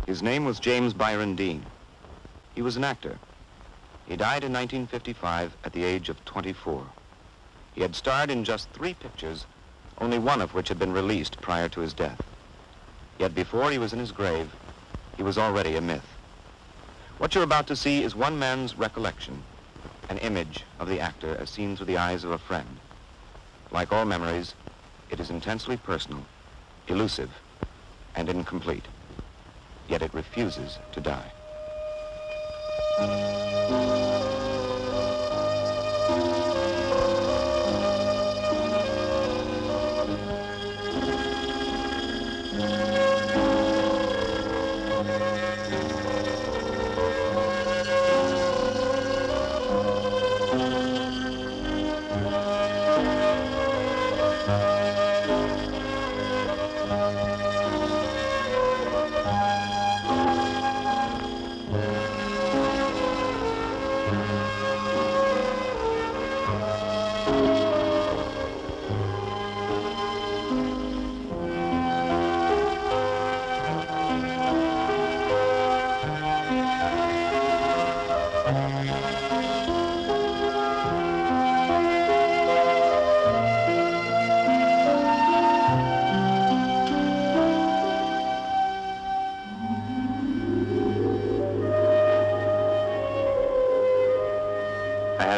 His name was James Byron Dean. He was an actor. He died in 1955 at the age of 24. He had starred in just 3 pictures, only one of which had been released prior to his death. Yet before he was in his grave, he was already a myth. What you're about to see is one man's recollection, an image of the actor as seen through the eyes of a friend. Like all memories, it is intensely personal, elusive, and incomplete. Yet it refuses to die.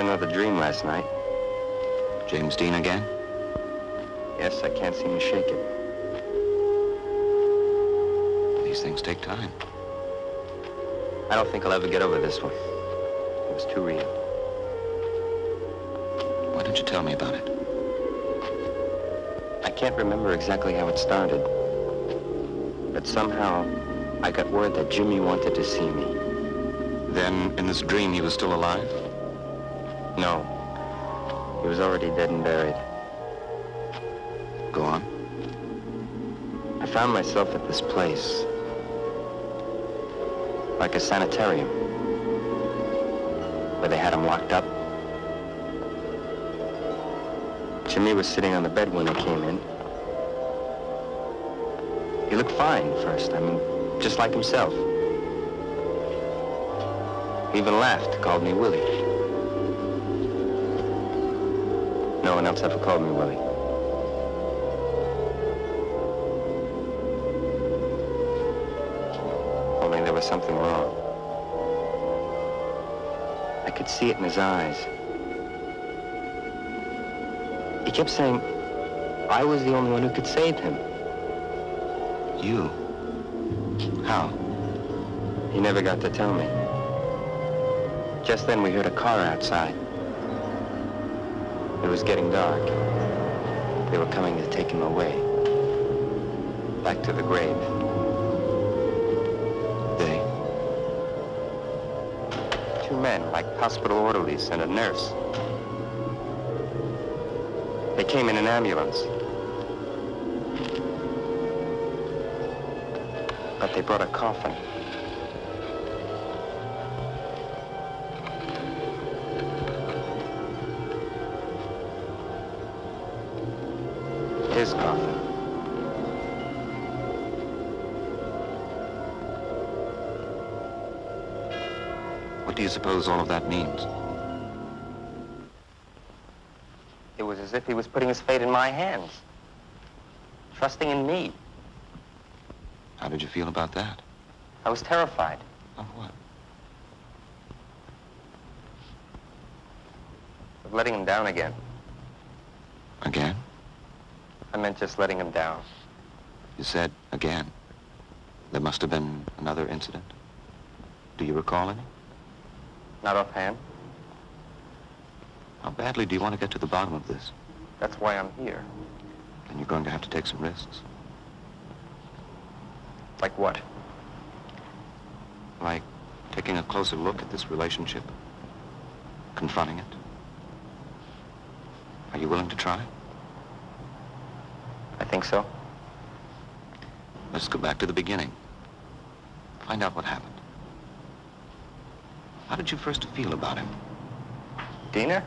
Another dream last night. James Dean again? Yes, I can't seem to shake it. These things take time. I don't think I'll ever get over this one. It was too real. Why don't you tell me about it? I can't remember exactly how it started. But somehow, I got word that Jimmy wanted to see me. Then, in this dream, he was still alive? No. He was already dead and buried. Go on. I found myself at this place. Like a sanitarium. Where they had him locked up. Jimmy was sitting on the bed when I came in. He looked fine first. I mean, just like himself. He even laughed, called me Willie. No one else ever called me Willie. Only there was something wrong. I could see it in his eyes. He kept saying I was the only one who could save him. You? How? He never got to tell me. Just then we heard a car outside. It was getting dark. They were coming to take him away. Back to the grave. They? 2 men, like hospital orderlies and a nurse. They came in an ambulance. But they brought a coffin. His coffin. What do you suppose all of that means? It was as if he was putting his fate in my hands. Trusting in me. How did you feel about that? I was terrified. Of what? Of letting him down again. Again? I meant just letting him down. You said again. There must have been another incident. Do you recall any? Not offhand. How badly do you want to get to the bottom of this? That's why I'm here. Then you're going to have to take some risks. Like what? Like taking a closer look at this relationship. Confronting it. Are you willing to try? I think so. Let's go back to the beginning. Find out what happened. How did you first feel about him? Diener?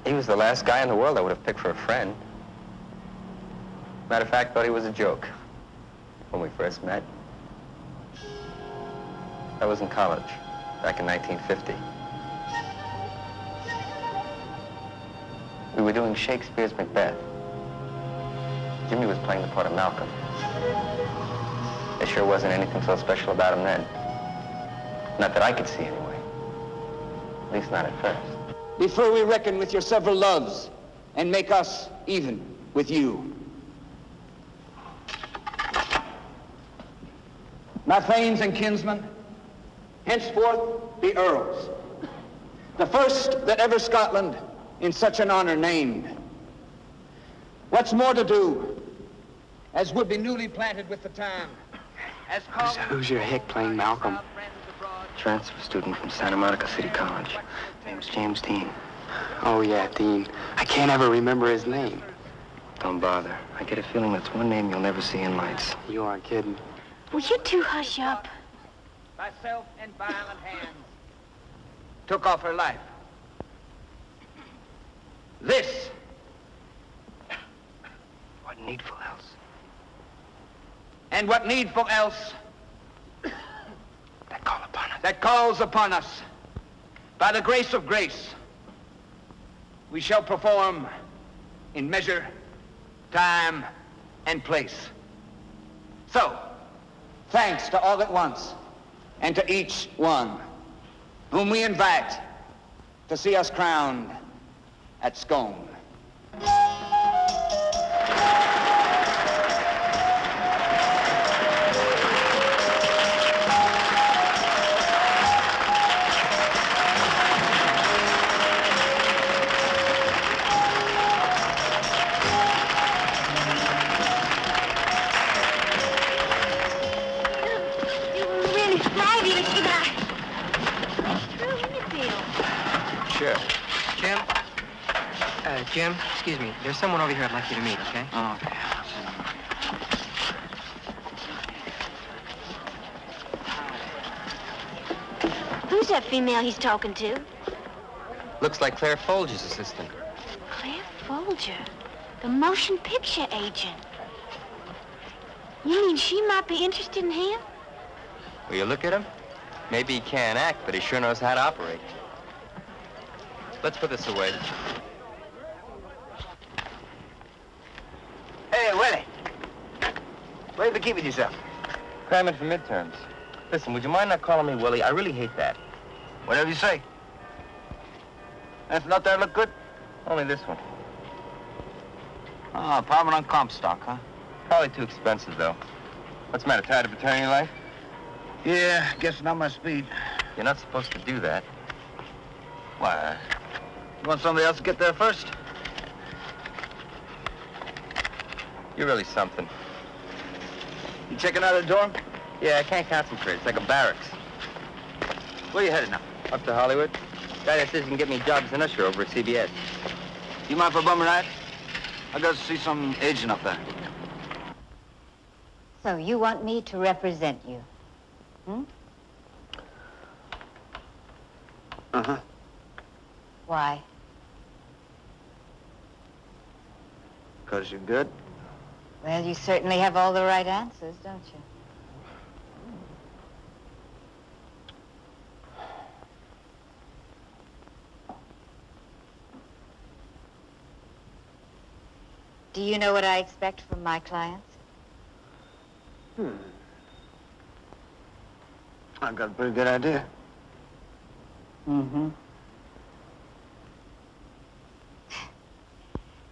He was the last guy in the world I would have picked for a friend. Matter of fact, thought he was a joke when we first met. I was in college back in 1950. We were doing Shakespeare's Macbeth. Jimmy was playing the part of Malcolm. There sure wasn't anything so special about him then. Not that I could see anyway. At least not at first. Before we reckon with your several loves and make us even with you. My thanes and kinsmen, henceforth be earls. The first that ever Scotland in such an honor named. What's more to do, as would be newly planted with the time. As Who's your hick playing Malcolm? Transfer student from Santa Monica City College. Name's James Dean. Oh, yeah, Dean. I can't ever remember his name. Don't bother. I get a feeling that's one name you'll never see in lights. You aren't kidding. Will you two hush up? Myself and violent hands took off her life. This. What needful else? And what needful else That call upon us. that calls upon us by the grace of grace, we shall perform in measure, time, and place. So, thanks to all at once and to each one whom we invite to see us crowned at Scone. You were really fabulous tonight. True, wouldn't you feel? Sure. Jim, excuse me. There's someone over here I'd like you to meet, okay? Oh, Who's that female he's talking to? looks like Claire Folger's assistant. Claire Folger, the motion picture agent. You mean she might be interested in him? Will you look at him? Maybe he can't act, but he sure knows how to operate. Let's put this away. Hey, Willie. Where you been keeping yourself? Cramming for midterms. Listen, would you mind not calling me Willie? I really hate that. Whatever you say. Anything out there look good? Only this one. Oh, apartment on Comstock, huh? Probably too expensive, though. What's the matter, tired of pretending life? Yeah, guess not my speed. You're not supposed to do that. Why? You want somebody else to get there first? You're really something. You checking out the dorm? Yeah, I can't concentrate. It's like a barracks. Where you headed now? Up to Hollywood. Guy that says he can get me jobs as an usher over at CBS. You mind for a bum ride? I got to see some agent up there. So you want me to represent you? Hmm? Uh-huh. Why? 'Cause you're good? Well, you certainly have all the right answers, don't you? Do you know what I expect from my clients? I've got a pretty good idea. Mm-hmm.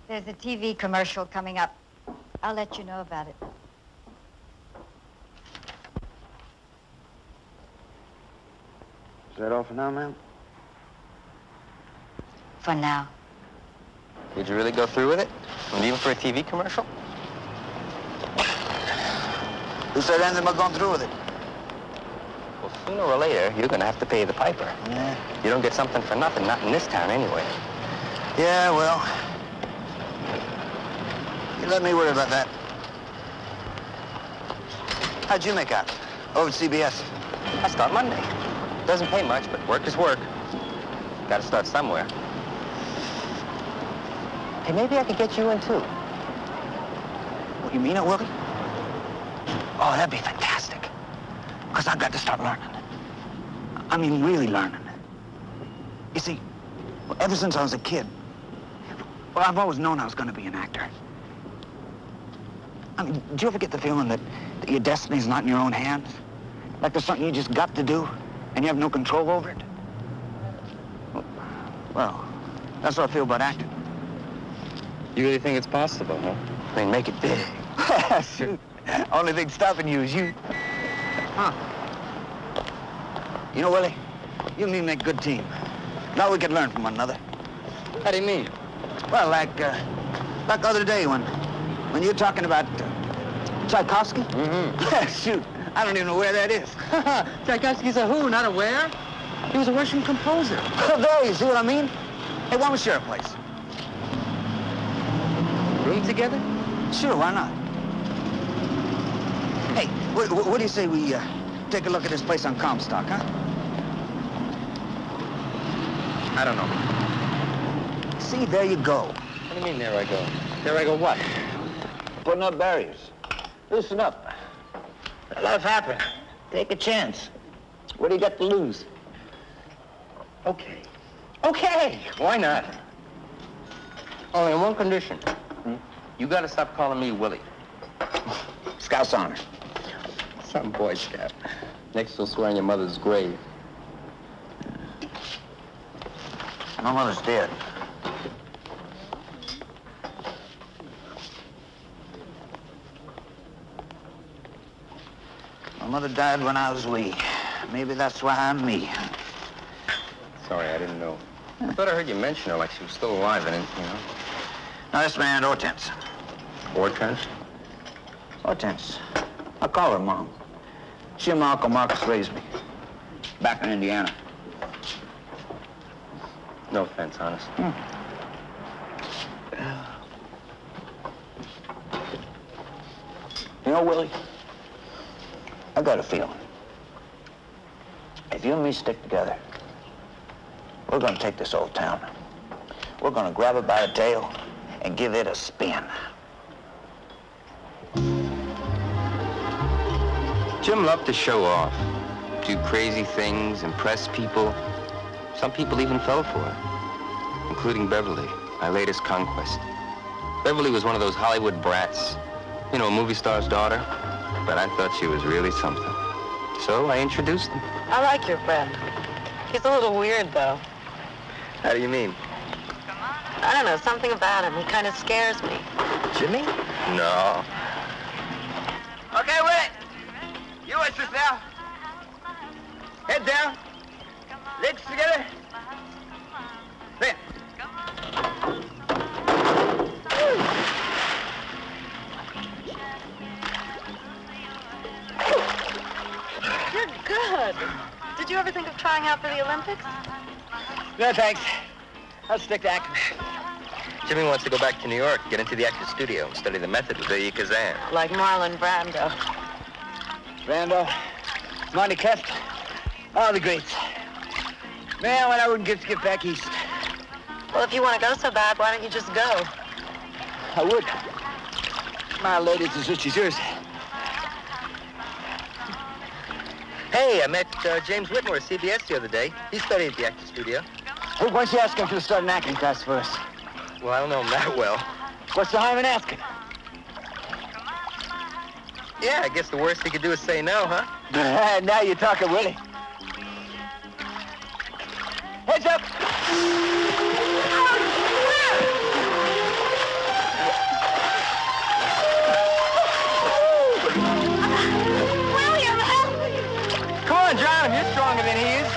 There's a TV commercial coming up. I'll let you know about it. Is that all for now, ma'am? For now. Would you really go through with it? And even for a TV commercial? Who said anything about going through with it? Well, sooner or later, you're going to have to pay the piper. Yeah. You don't get something for nothing, not in this town anyway. Yeah, well. You let me worry about that. How'd you make out? Over at CBS. I start Monday. Doesn't pay much, but work is work. Got to start somewhere. Hey, maybe I could get you in, too. You mean it, Willie? Oh, that'd be fantastic. Because I've got to start learning. I mean, really learning. You see, ever since I was a kid, well, I've always known I was going to be an actor. I mean, do you ever get the feeling that your destiny's not in your own hands? Like there's something you just got to do, and you have no control over it? Well, that's what I feel about acting. You really think it's possible, huh? I mean, make it big. Shoot. Only thing stopping you is you. Huh. You know, Willie, you and me make a good team. Now we could learn from one another. How do you mean? Well, like the other day when you were talking about Tchaikovsky. Mm-hmm. Shoot, I don't even know where that is. Tchaikovsky's a who, not a where? He was a Russian composer. There, you see what I mean? Hey, why don't we share a place? Room together? Sure, why not? Hey, what do you say we take a look at this place on Comstock, huh? I don't know. See, there you go. What do you mean, there I go? There I go what? Putting up barriers. Loosen up. Life happens. Take a chance. What do you got to lose? Okay. Okay, why not? Only on one condition. You gotta stop calling me Willie. Scout's honor. Some Boy Scout. Next you'll swear on your mother's grave. My mother's dead. My mother died when I was wee. Maybe that's why I'm me. Sorry, I didn't know. I thought I heard you mention her like she was still alive, and you know. Now, this man, Hortense. Hortense? Hortense. I call her Mom. She and my Uncle Marcus raised me. Back in Indiana. No offense, honest. You know, Willie, I got a feeling. If you and me stick together, we're gonna take this old town. We're gonna grab it by the tail and give it a spin. Jim loved to show off, do crazy things, impress people. Some people even fell for it, including Beverly, my latest conquest. Beverly was one of those Hollywood brats, you know, a movie star's daughter, but I thought she was really something. So I introduced him. I like your friend. He's a little weird, though. How do you mean? I don't know, something about him. He kind of scares me. Jimmy? No. Okay, wait. You and sit down. Head down. Legs together. There. You're good. Did you ever think of trying out for the Olympics? No, thanks. I'll stick to acting. Jimmy wants to go back to New York, get into the actor's studio, and study the method with Ilya Kazan. Like Marlon Brando. Brando, Monty Keft, all the greats. Man, when I wouldn't get back east. Well, if you want to go so bad, why don't you just go? I would. My lady's as rich as yours. Hey, I met James Whitmore at CBS the other day. He studied at the actor's studio. Hey, why don't you ask him to start an acting class for us? Well, I don't know him that well. What's the harm in asking? Yeah, I guess the worst he could do is say no, huh? Now you're talking, Willie. Heads up! William, help me! Come on, John, you're stronger than he is.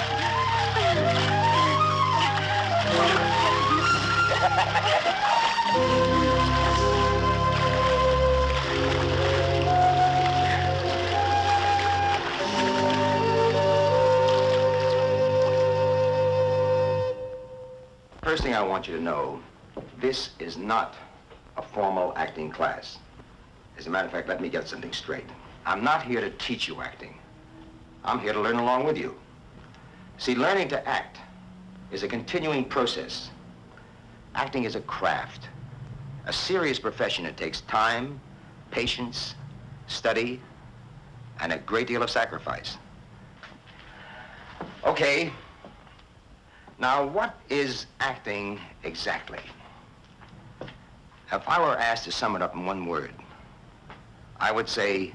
First thing I want you to know, this is not a formal acting class. As a matter of fact, let me get something straight. I'm not here to teach you acting. I'm here to learn along with you. See, learning to act is a continuing process. Acting is a craft, a serious profession. It takes time, patience, study, and a great deal of sacrifice. Okay. Now, what is acting exactly? If I were asked to sum it up in one word, I would say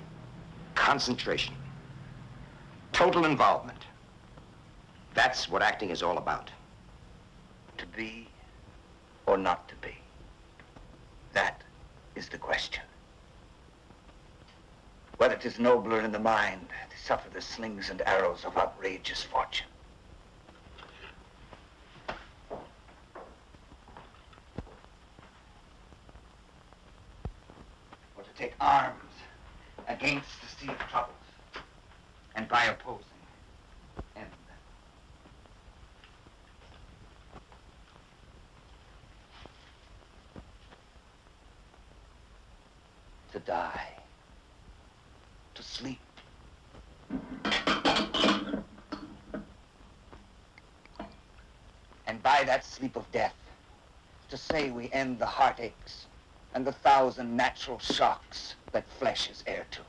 concentration. Total involvement. That's what acting is all about. To be or not to be? That is the question. Whether 'tis nobler in the mind to suffer the slings and arrows of outrageous fortune. Or to take arms against the sea of troubles, and by opposing, end them. To die, to sleep, and by that sleep of death, to say we end the heartaches and the 1,000 natural shocks that flesh is heir to.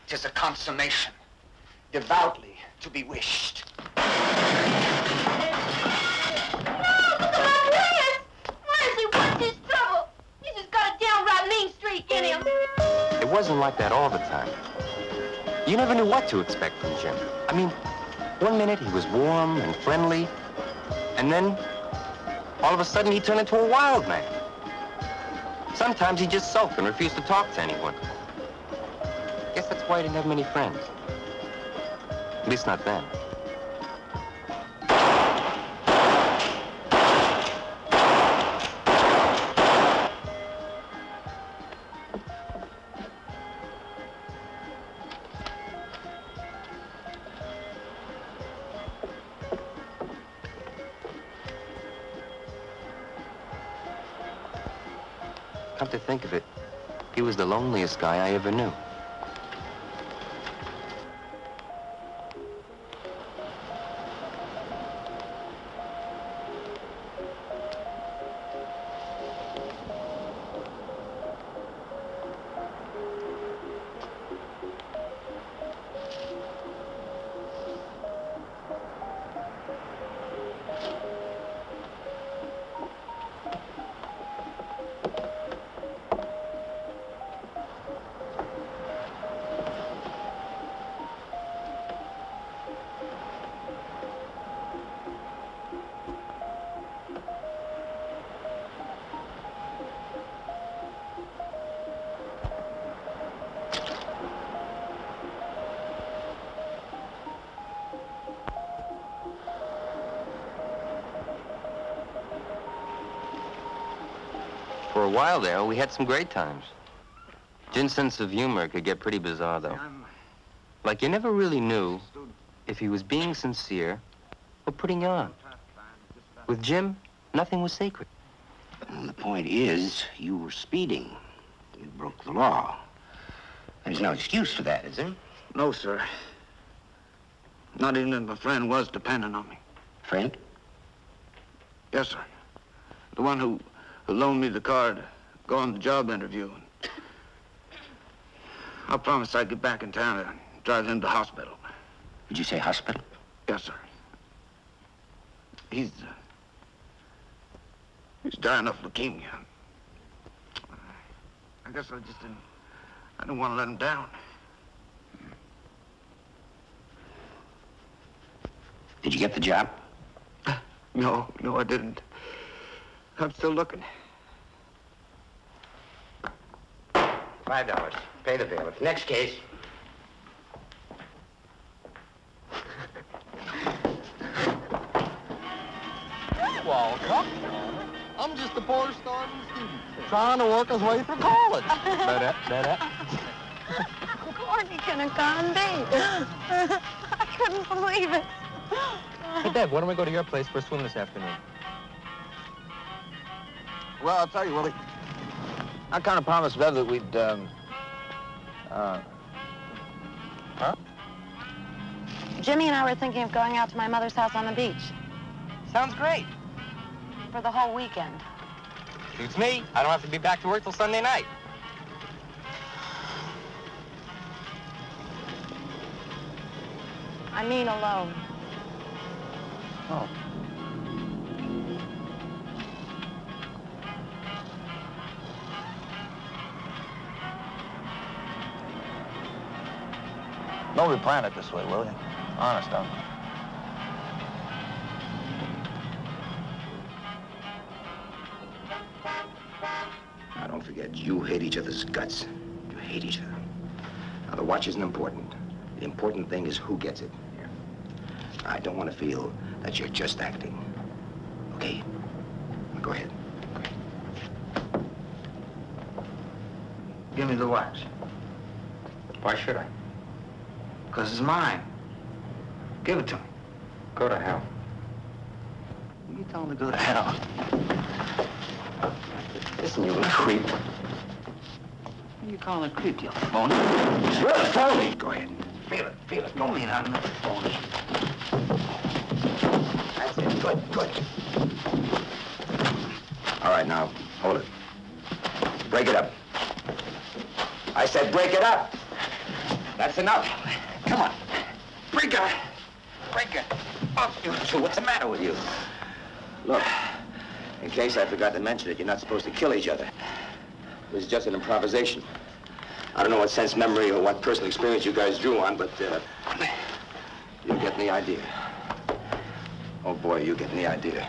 Tis a consummation, devoutly to be wished. It wasn't like that all the time. You never knew what to expect from Jim. I mean, one minute he was warm and friendly, and then all of a sudden he turned into a wild man. Sometimes he just sulked and refused to talk to anyone. Guess that's why he didn't have many friends. At least not then. Come to think of it, he was the loneliest guy I ever knew. For a while there, we had some great times. Jim's sense of humor could get pretty bizarre, though. Like you never really knew if he was being sincere or putting you on. With Jim, nothing was sacred. Well, the point is, you were speeding. You broke the law. There's no excuse for that, is there? No, sir. Not even if my friend was dependent on me. Friend? Yes, sir. The one who loaned me the car to go on the job interview. I promised I'd get back in town and drive him to hospital. Did you say hospital? Yes, sir. He's dying of leukemia. I guess I didn't want to let him down. Did you get the job? No, I didn't. I'm still looking. $5. Pay the bill. Next case. Welcome. I'm just a poor starving student trying to work his way through college. Corny can accommodate. I couldn't believe it. Hey, Deb, why don't we go to your place for a swim this afternoon? Well, I'll tell you, Willie. I kind of promised Bev that we'd Huh? Jimmy and I were thinking of going out to my mother's house on the beach Sounds great. for the whole weekend. Suits me. I don't have to be back to work till Sunday night. I mean alone. Oh. Nobody planned it this way, will you? Honest, huh? Now, don't forget, you hate each other's guts. You hate each other. Now, the watch isn't important. The important thing is who gets it. I don't want to feel that you're just acting. Okay? Go ahead. Give me the watch. Why should I? Because it's mine. Give it to me. Go to hell. You tell him to go to hell. Listen, you creep. What are you calling a creep, you phony? You're a phony! Go ahead. Feel it, feel it. Don't mean I'm not a phony. That's it. Good, good. All right, now, hold it. Break it up. I said break it up. That's enough. Come on. Break it. Break it. Up, you two. What's the matter with you? Look, in case I forgot to mention it, you're not supposed to kill each other. It was just an improvisation. I don't know what sense memory or what personal experience you guys drew on, but you're getting the idea. Oh, boy, you're getting the idea.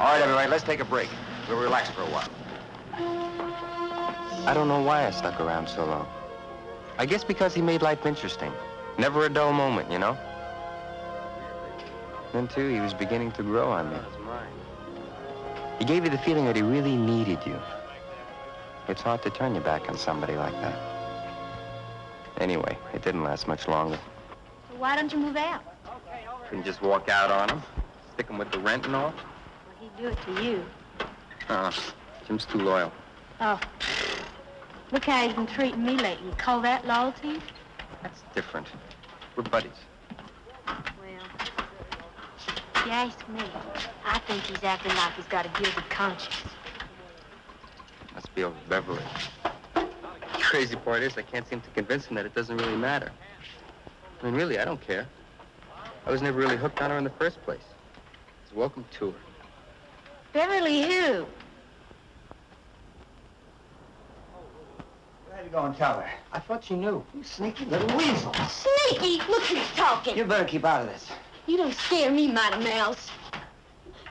All right, everybody, let's take a break. We'll relax for a while. I don't know why I stuck around so long. I guess because he made life interesting. Never a dull moment, you know? Then, too, he was beginning to grow on me. He gave you the feeling that he really needed you. It's hard to turn your back on somebody like that. Anyway, it didn't last much longer. So why don't you move out? Couldn't just walk out on him, stick him with the rent and all. Well, he'd do it to you. Jim's too loyal. Oh. Look how he's been treating me lately. You call that loyalty? That's different. We're buddies. Well, if you ask me, I think he's acting like he's got a guilty conscience. Must be over Beverly. The crazy part is I can't seem to convince him that it doesn't really matter. I mean, really, I don't care. I was never really hooked on her in the first place. He's welcome to her. Beverly who? Where you go and tell her? I thought you knew. You sneaky little weasel. Sneaky! Look who's talking. You better keep out of this. You don't scare me, Mighty Mouse.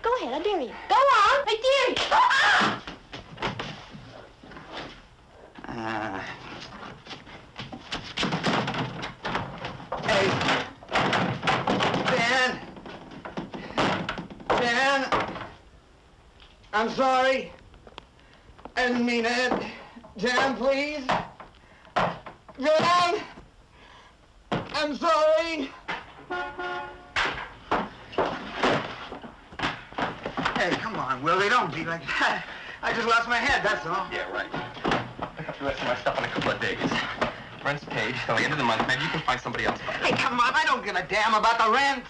Go ahead, I dare you. Go on, I dare you. Go on! Hey. Dan, I'm sorry. I didn't mean it. Dan, please. Dan, I'm sorry. Hey, come on, Willie, don't be like that. I just lost my head, that's all. Yeah, right. I'll pick up the rest of my stuff in a couple of days. Rent's paid. Till the end of the month, maybe you can find somebody else. Hey, come on, I don't give a damn about the rent.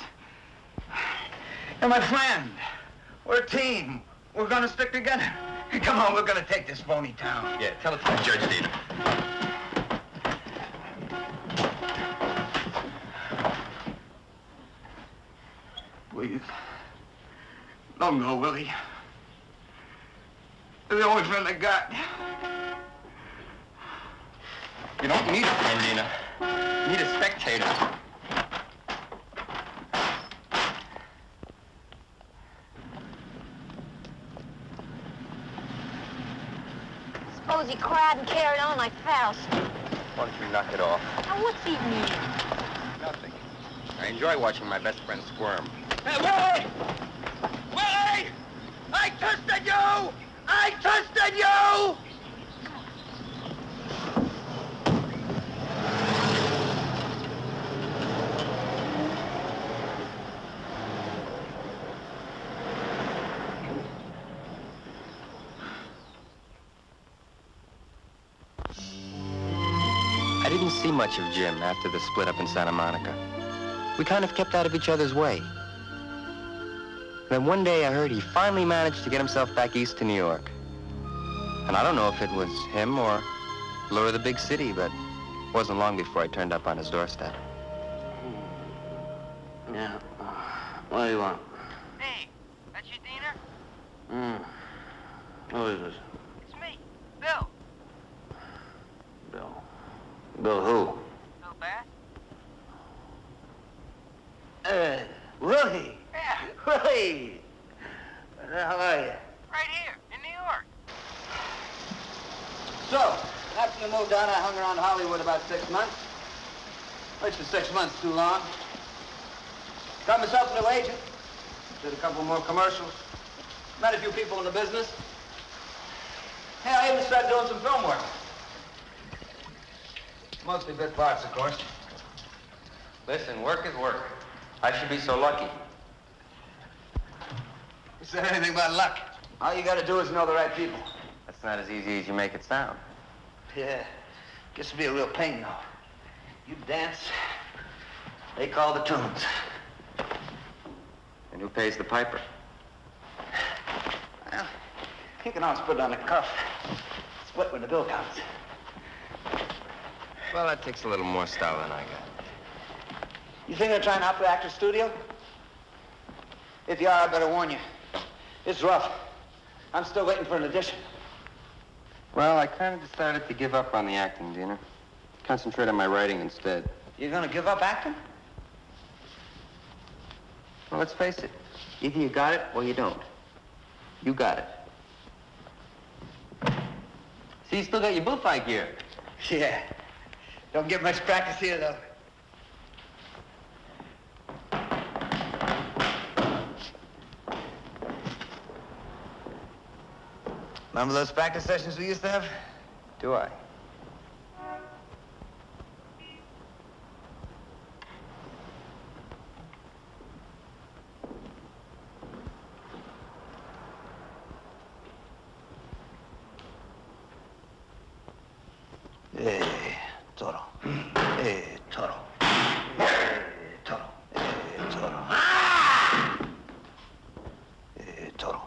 You're my friend. We're a team. We're gonna stick together. Hey, come on, we're gonna take this phony town. Yeah, tell it to the judge, Dina. Please. Don't go, Willie. You're the only friend I got. You don't need a friend, Dina. You need a spectator. Suppose he cried and carried on like Faust. Why don't you knock it off? Now, what's he mean? Nothing. I enjoy watching my best friend squirm. Hey, Willie! Willie! I trusted you! I trusted you! I didn't see much of Jim after the split up in Santa Monica. We kind of kept out of each other's way. Then one day I heard he finally managed to get himself back east to New York. And I don't know if it was him or lure of the big city, but it wasn't long before I turned up on his doorstep. Yeah. What do you want? Hey, that's your Diener? Who is this? It's me, Bill. Bill. Bill who? Bill Bast? Rookie. Yeah, Rookie. How are you? right here, in New York. So, after you moved on, I hung around Hollywood about 6 months. Which for 6 months too long. Got myself a new agent. Did a couple more commercials. Met a few people in the business. Hey, I even started doing some film work. Mostly bit parts, of course. Listen, work is work. I should be so lucky. Who said anything about luck? All you gotta do is know the right people. That's not as easy as you make it sound. Yeah. Gets to be a real pain, though. You dance, they call the tunes. And who pays the piper? Well, you can always put it on the cuff. Split when the bill comes. Well, that takes a little more style than I got. You think they're trying to up the actor's studio? If you are, I better warn you. It's rough. I'm still waiting for an audition. Well, I kind of decided to give up on the acting, Diener. Concentrate on my writing instead. You're gonna give up acting? Well, let's face it. Either you got it or you don't. You got it. See, you still got your bullfight gear. Yeah. Don't get much practice here, though. Remember those practice sessions we used to have? Do I? Toro. Toro. Toro. Toro. Toro.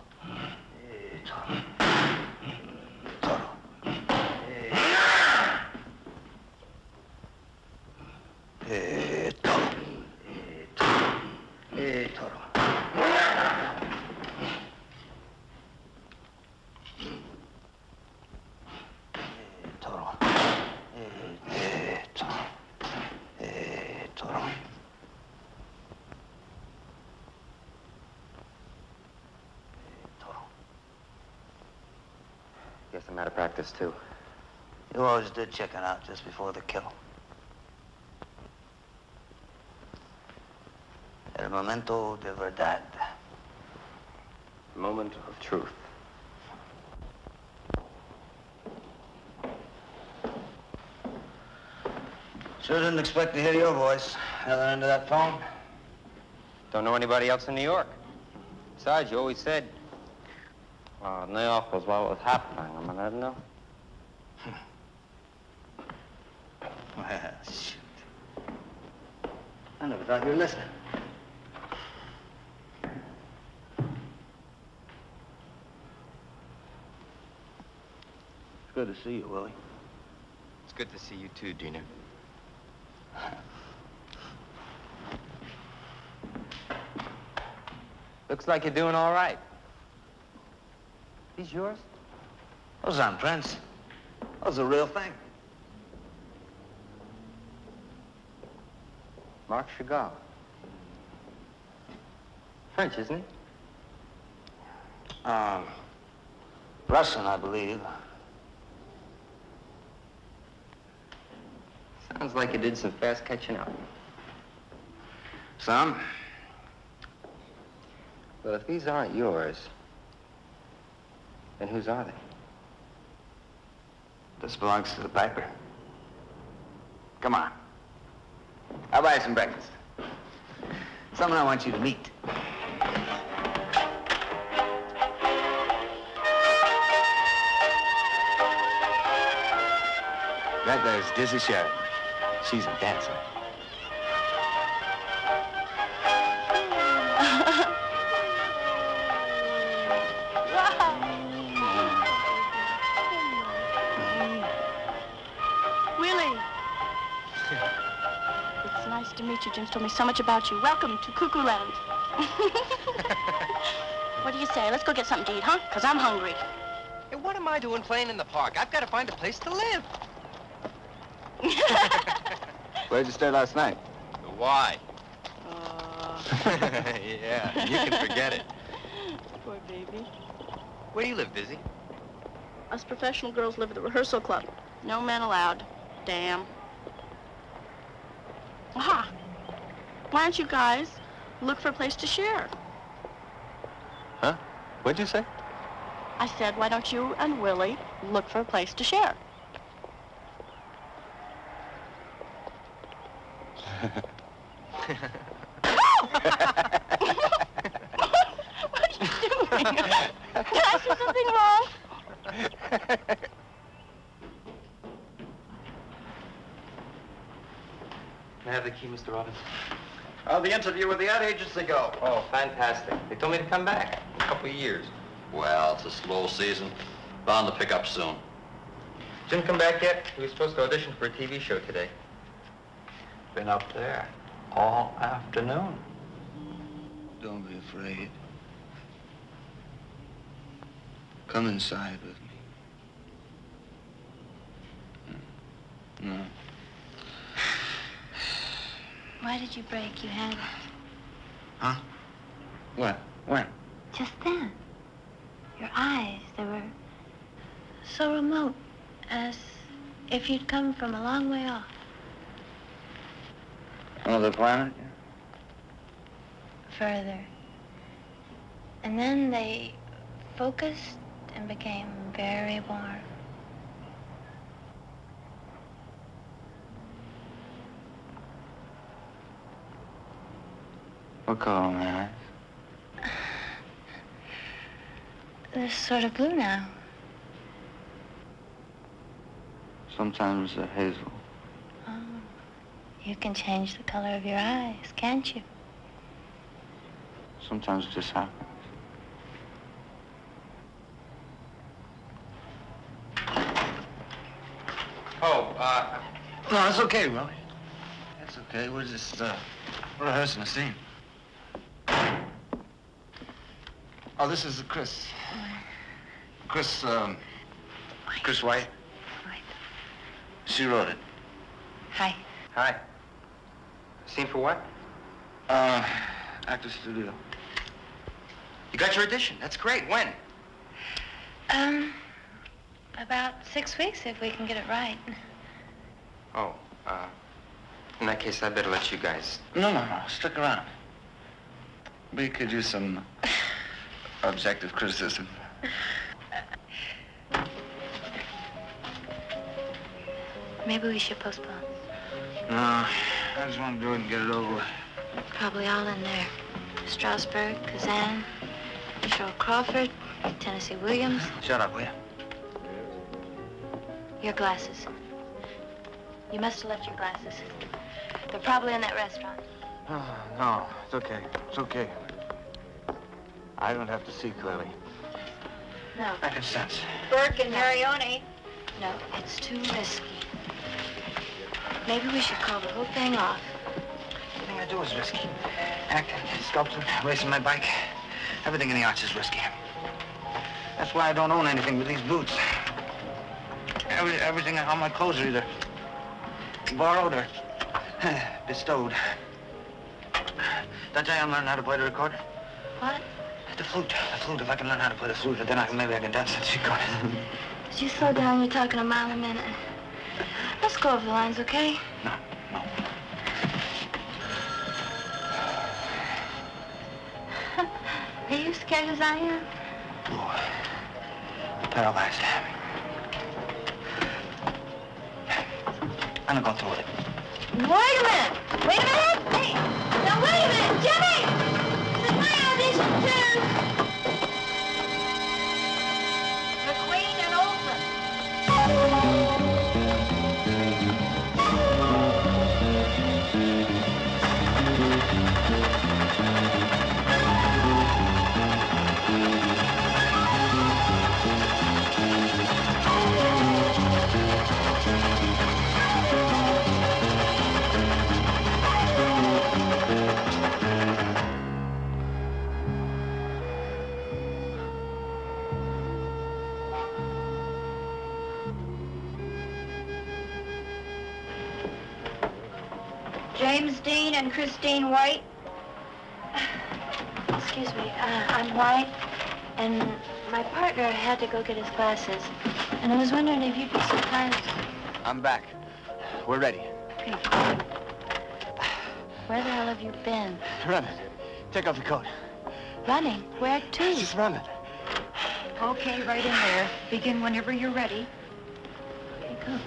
Toro. Guess I'm out of practice, too. You always did chicken out just before the kill. El momento de verdad. Moment of truth. Sure didn't expect to hear your voice. Other end of that phone. Don't know anybody else in New York. Besides, you always said, New York was what was happening. I mean, I don't know. Well, shoot. I never thought you were listening. It's good to see you, Willie. It's good to see you, too, Diener. Looks like you're doing all right. These yours? Those aren't prints. Those are the real thing. Marc Chagall. French, isn't he? Russian, I believe. Sounds like you did some fast catching up. Some? Well, if these aren't yours, then whose are they? This belongs to the piper. Come on. I'll buy you some breakfast. Someone I want you to meet. That there's Dizzy Sheridan. She's a dancer. Willie. It's nice to meet you. Jim's told me so much about you. Welcome to Cuckoo Land. What do you say? Let's go get something to eat, huh? Because I'm hungry. Hey, what am I doing playing in the park? I've got to find a place to live. Where'd you stay last night? The Y. Yeah, you can forget it. Poor baby. Where do you live, Dizzy? Us professional girls live at the rehearsal club. No men allowed. Damn. Aha. Why don't you guys look for a place to share? Huh? What'd you say? I said, why don't you and Willie look for a place to share? What are you doing? Did I say something wrong? May I have the key, Mr. Robbins? How'd the interview with the ad agency go? Oh, fantastic. They told me to come back in a couple of years. Well, it's a slow season. Bound to pick up soon. Didn't come back yet? He was supposed to audition for a TV show today. Been up there all afternoon. Don't be afraid. Come inside with me. No. Why did you break? You had it. Huh? What? When? Just then. Your eyes, they were so remote, as if you'd come from a long way off. Another planet? Further. And then they focused and became very warm. What color are my eyes? They're sort of blue now. Sometimes they're hazel. Oh, you can change the color of your eyes, can't you? Sometimes it just happens. Oh, No, it's okay, Willie. It's okay. We're just, rehearsing a scene. Oh, this is Chris. Chris White. White. She wrote it. Hi. hi. Scene for what? Actor studio. You got your audition. That's great. When? About 6 weeks if we can get it right. Oh, in that case, I better let you guys... No. Stick around. We could use some objective criticism. Maybe we should postpone. No, I just want to do it and get it over with. Probably all in there. Strasberg, Kazan, Cheryl Crawford, Tennessee Williams. Shut up, will you? Your glasses. You must have left your glasses. They're probably in that restaurant. Oh, no, it's okay. It's okay. I don't have to see clearly. No. I can sense. Burke and Marioni. No, it's too risky. Maybe we should call the whole thing off. Everything I do is risky. Acting, sculpting, racing my bike. Everything in the arts is risky. That's why I don't own anything but these boots. Everything, all my clothes are either borrowed or bestowed. Did I tell you I'm learning how to play the recorder? What? The flute. If I can learn how to play the flute, then maybe I can dance that she got. Could you slow down? You're talking a mile a minute. Let's go over the lines, okay? No. Are you scared as I am? Oh, paralyzed. I'm gonna go through it. Wait a minute! Hey! Now, wait a minute! Jimmy! This is my audition, too! McQueen and Olsen. James Dean and Christine White. Excuse me, I'm White, and my partner had to go get his glasses. And I was wondering if you'd be so kind. I'm back. We're ready. Okay. Where the hell have you been? Running. Take off your coat. Running? Where to? Just running. Okay, right in there. Begin whenever you're ready. Okay, go.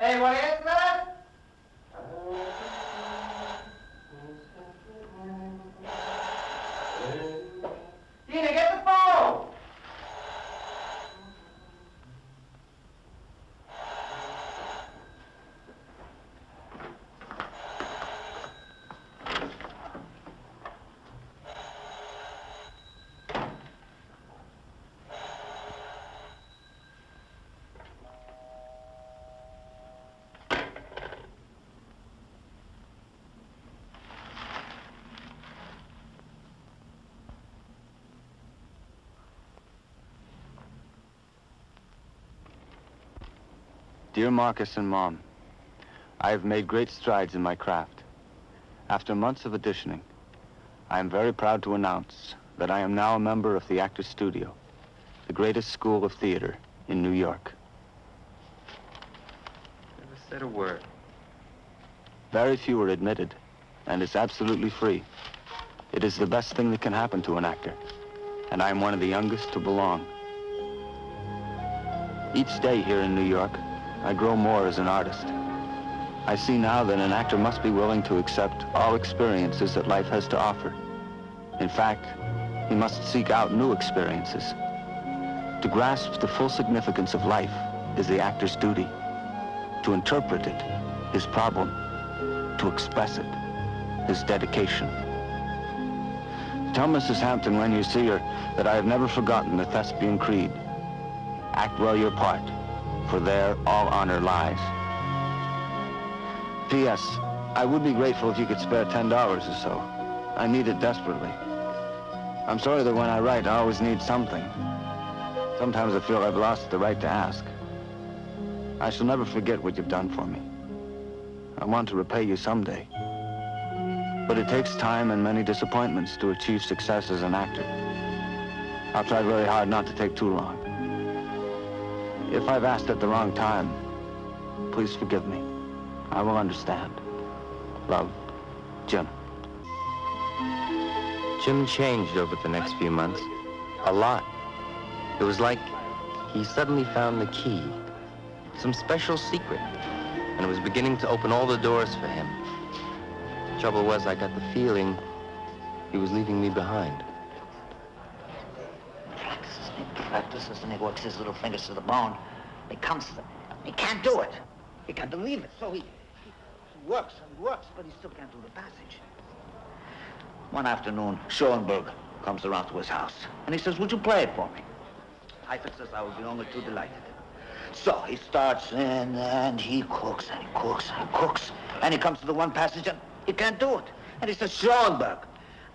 Hey, want to answer that? Tina, get the phone! Dear Marcus and Mom, I have made great strides in my craft. After months of auditioning, I am very proud to announce that I am now a member of the Actors Studio, the greatest school of theater in New York. Never said a word. Very few are admitted, and it's absolutely free. It is the best thing that can happen to an actor, and I am one of the youngest to belong. Each day here in New York, I grow more as an artist. I see now that an actor must be willing to accept all experiences that life has to offer. In fact, he must seek out new experiences. To grasp the full significance of life is the actor's duty. To interpret it, his problem. To express it, his dedication. Tell Mrs. Hampton when you see her that I have never forgotten the thespian creed. Act well your part, for there all honor lies. P.S. I would be grateful if you could spare $10 or so. I need it desperately. I'm sorry that when I write, I always need something. Sometimes I feel I've lost the right to ask. I shall never forget what you've done for me. I want to repay you someday. But it takes time and many disappointments to achieve success as an actor. I'll try very hard not to take too long. If I've asked at the wrong time, please forgive me. I will understand. Love, Jim. Jim changed over the next few months. A lot. It was like he suddenly found the key. Some special secret. And it was beginning to open all the doors for him. The trouble was, I got the feeling he was leaving me behind. Practices, and he works his little fingers to the bone. He comes to them. He can't do it. He can't believe it. So he works and works, but he still can't do the passage. One afternoon, Schoenberg comes around to his house, and he says, would you play it for me? Heifetz says, I would be only too delighted. So he starts in, and he cooks, and he cooks, and he cooks, and he comes to the one passage, and he can't do it. And he says, Schoenberg,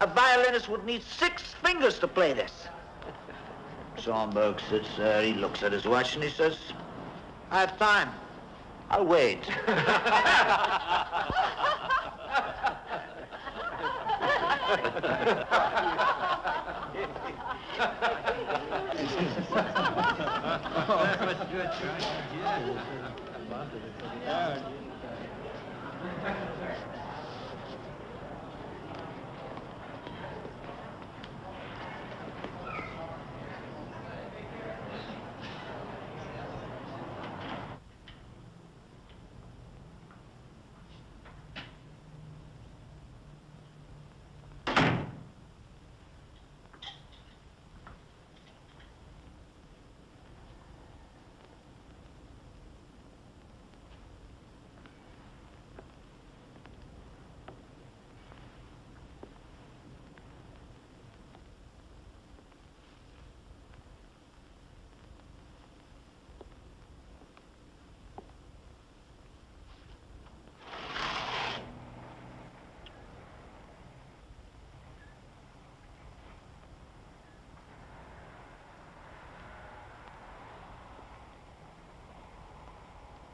a violinist would need 6 fingers to play this. Schoenberg sits there, he looks at his watch, and he says, I have time. I'll wait.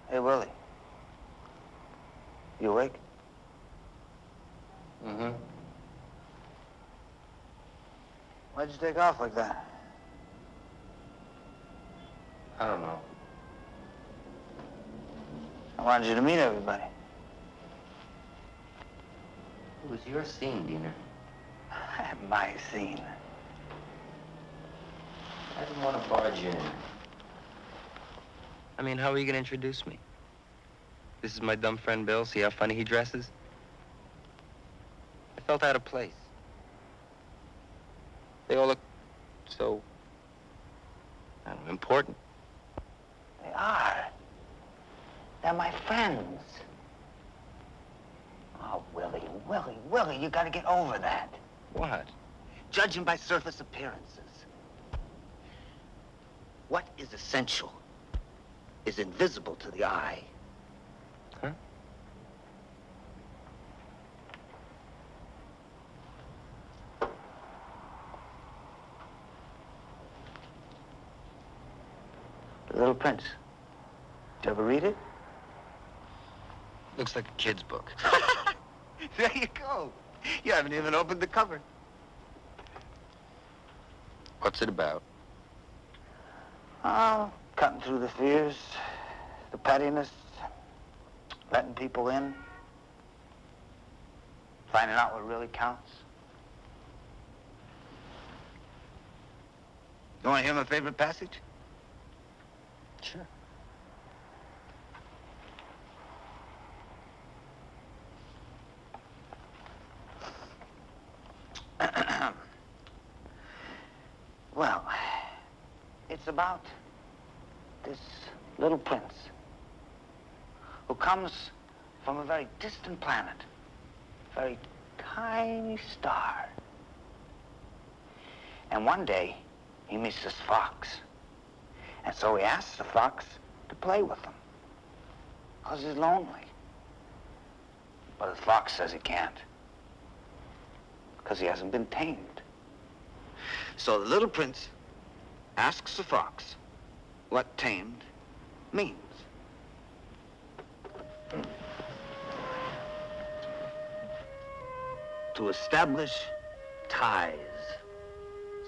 Hey, Willie. You awake? Mm-hmm. Why'd you take off like that? I don't know. I wanted you to meet everybody. It was your scene, Diener. My scene. I didn't want to barge in. I mean, how are you going to introduce me? This is my dumb friend Bill. See how funny he dresses? I felt out of place. They all look so, I don't know, important. They are. They're my friends. Oh, Willie, you gotta get over that. What? Judging by surface appearances. What is essential is invisible to the eye. Huh? The Little Prince. Did you ever read it? Looks like a kid's book. There you go. You haven't even opened the cover. What's it about? Oh, cutting through the fears, the pettiness, letting people in, finding out what really counts. You want to hear my favorite passage? Sure. Well, it's about this little prince who comes from a very distant planet, a very tiny star. And one day, he meets this fox. And so he asks the fox to play with him, because he's lonely. But the fox says he can't, because he hasn't been tamed. So the little prince asks the fox what tamed means. To establish ties,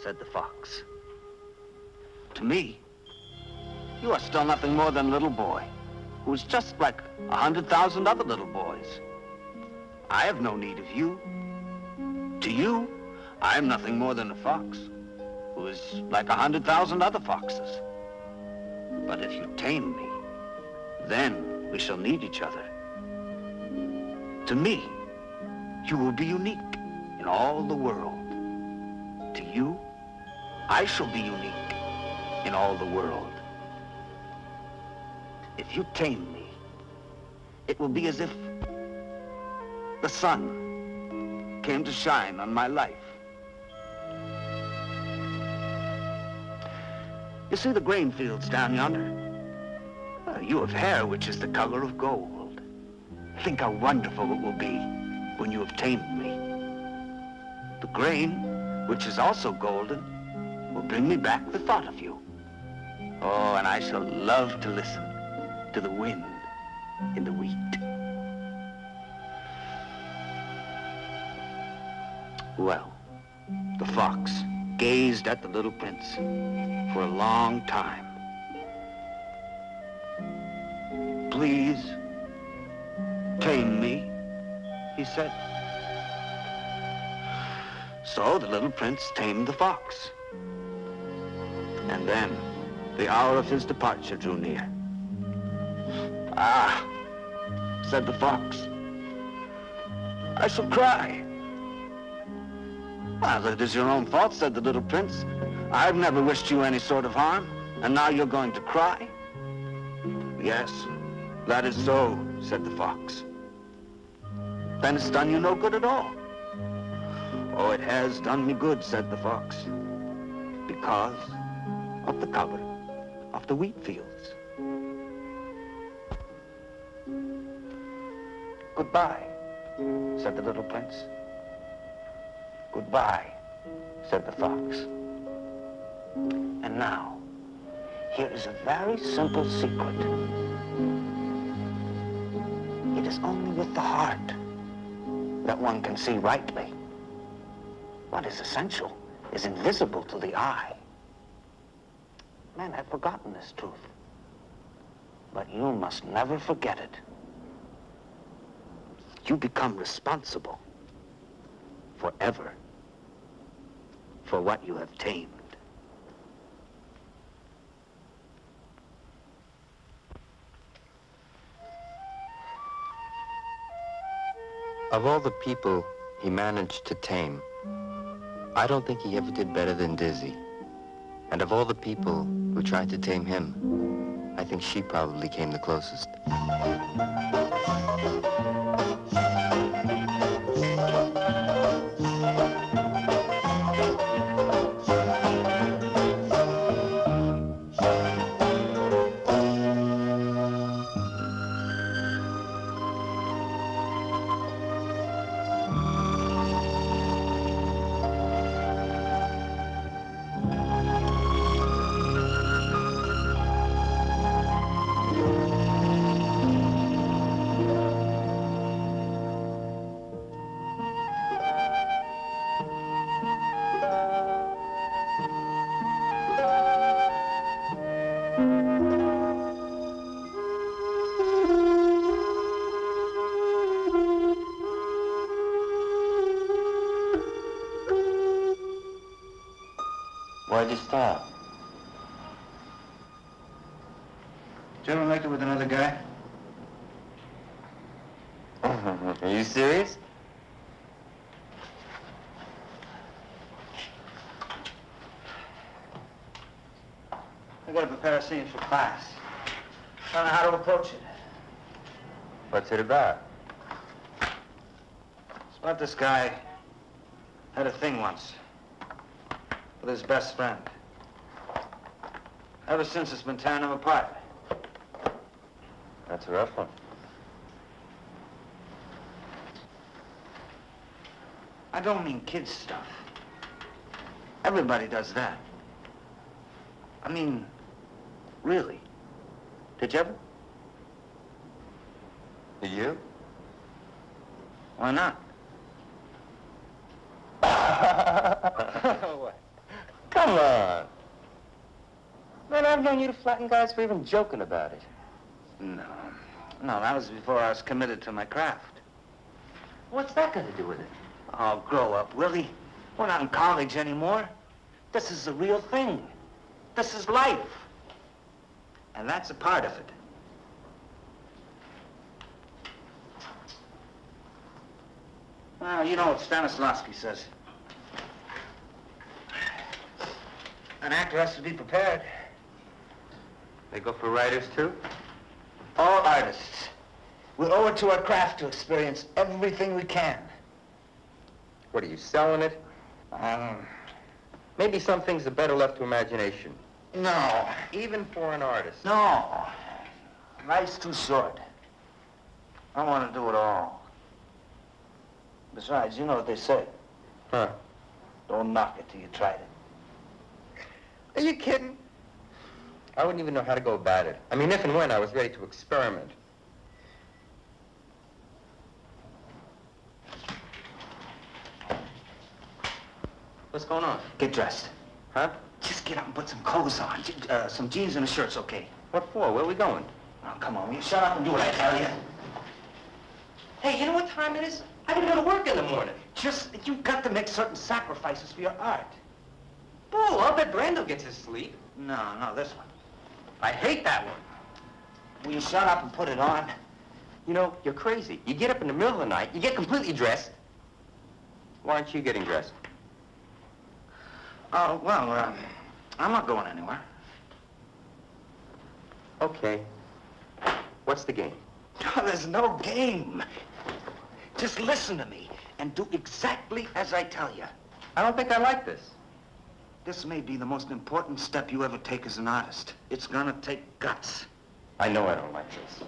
said the fox. To me, you are still nothing more than a little boy who is just like 100,000 other little boys. I have no need of you. To you, I am nothing more than a fox who is like 100,000 other foxes. But if you tame me, then we shall need each other. To me, you will be unique in all the world. To you, I shall be unique in all the world. If you tame me, it will be as if the sun came to shine on my life. You see the grain fields down yonder? You have hair which is the color of gold. Think how wonderful it will be when you have tamed me. The grain, which is also golden, will bring me back the thought of you. Oh, and I shall love to listen to the wind in the wheat. Well, the fox gazed at the little prince for a long time. Please, tame me, he said. So the little prince tamed the fox. And then the hour of his departure drew near. Ah, said the fox, I shall cry. Well, it is your own fault, said the little prince. I've never wished you any sort of harm, and now you're going to cry? Yes, that is so, said the fox. Then it's done you no good at all. Oh, it has done me good, said the fox, because of the cover of the wheat fields. Goodbye, said the little prince. Goodbye, said the fox. And now, here is a very simple secret. It is only with the heart that one can see rightly. What is essential is invisible to the eye. Men have forgotten this truth, but you must never forget it. You become responsible forever for what you have tamed. Of all the people he managed to tame, I don't think he ever did better than Dizzy. And of all the people who tried to tame him, I think she probably came the closest. Why'd you stop? Did you ever make it with another guy? Are you serious? I gotta prepare a scene for class. I don't know how to approach it. What's it about? It's about this guy had a thing once with his best friend. Ever since, it's been tearing him apart. That's a rough one. I don't mean kid stuff. Everybody does that. I mean, really. Did you ever? Did you? Why not? What? Come on. Man, I've known you to flatten guys for even joking about it. No. No, that was before I was committed to my craft. What's that got to do with it? Oh, grow up, Willie. We're not in college anymore. This is the real thing. This is life. And that's a part of it. Well, you know what Stanislavski says. An actor has to be prepared. They go for writers, too? All artists. We owe it to our craft to experience everything we can. What, are you selling it? Maybe some things are better left to imagination. No. Even for an artist. No. Life's too short. I want to do it all. Besides, you know what they say. Huh? Don't knock it till you tried it. Are you kidding? I wouldn't even know how to go about it. I mean, if and when I was ready to experiment. What's going on? Get dressed. Huh? Just get up and put some clothes on. Some jeans and a shirt's okay. What for? Where are we going? Oh, come on, will you shut up and do what I tell you? Hey, you know what time it is? I gotta go to work in the morning. You've got to make certain sacrifices for your art. Bull, I'll bet Brando gets his sleep. No, this one. I hate that one. Will you shut up and put it on? You know, you're crazy. You get up in the middle of the night, you get completely dressed. Why aren't you getting dressed? Oh, well, I'm not going anywhere. Okay. What's the game? No, there's no game. Just listen to me and do exactly as I tell you. I don't think I like this. This may be the most important step you ever take as an artist. It's gonna take guts. I know I don't like this.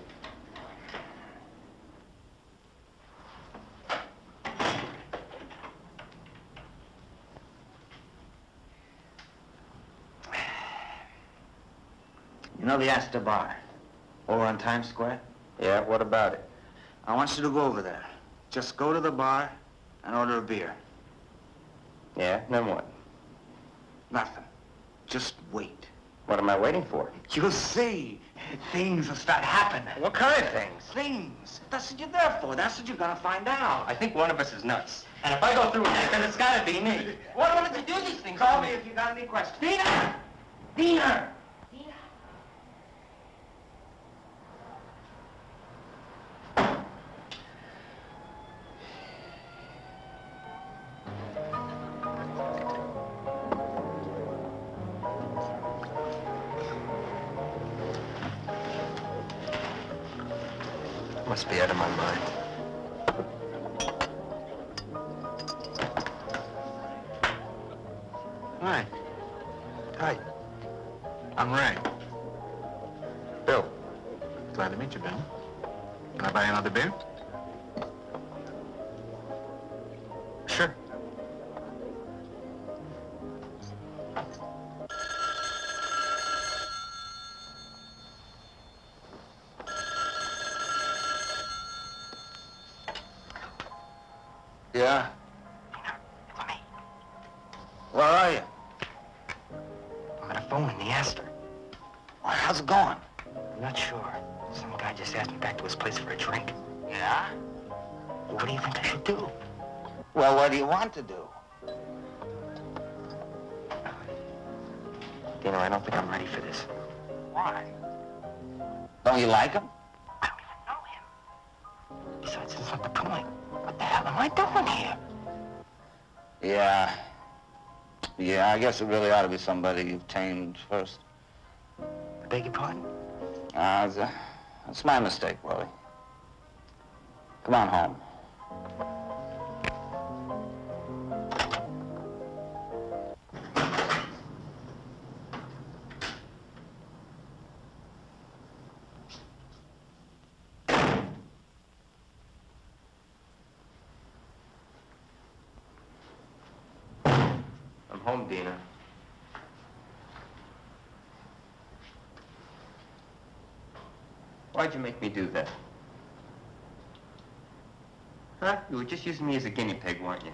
You know the Astor Bar over on Times Square? Yeah, what about it? I want you to go over there. Just go to the bar and order a beer. Yeah, then what? Nothing. Just wait. What am I waiting for? You'll see. Things will start happening. What kind of things? Things. That's what you're there for. That's what you're gonna find out. I think one of us is nuts. And if I go through with that, then it's gotta be me. Why don't you do these things? Call me if you got any questions. Dina! Dina! Must be out of my mind. Hi. Hi. I'm Ray. Bill. Glad to meet you, Bill. Can I buy another beer? Sure. Yeah? Where are you? I'm at a phone in the Astor. Well, how's it going? I'm not sure. Some guy just asked me back to his place for a drink. Yeah? Well, what do you think I should do? Well, what do you want to do? You know, I don't think I'm ready for this. Why? Don't you like him? I don't even know him. Besides, it's not the point. What the hell am I doing here? Yeah. Yeah, I guess it really ought to be somebody you've tamed first. I beg your pardon? It's my mistake, Willie. Come on home. I'm home, Dina. Why'd you make me do that? Huh? You were just using me as a guinea pig, weren't you?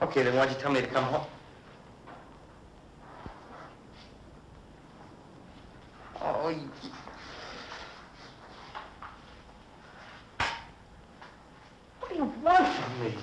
Okay, then why'd you tell me to come home? Oh, you... What do you want from me?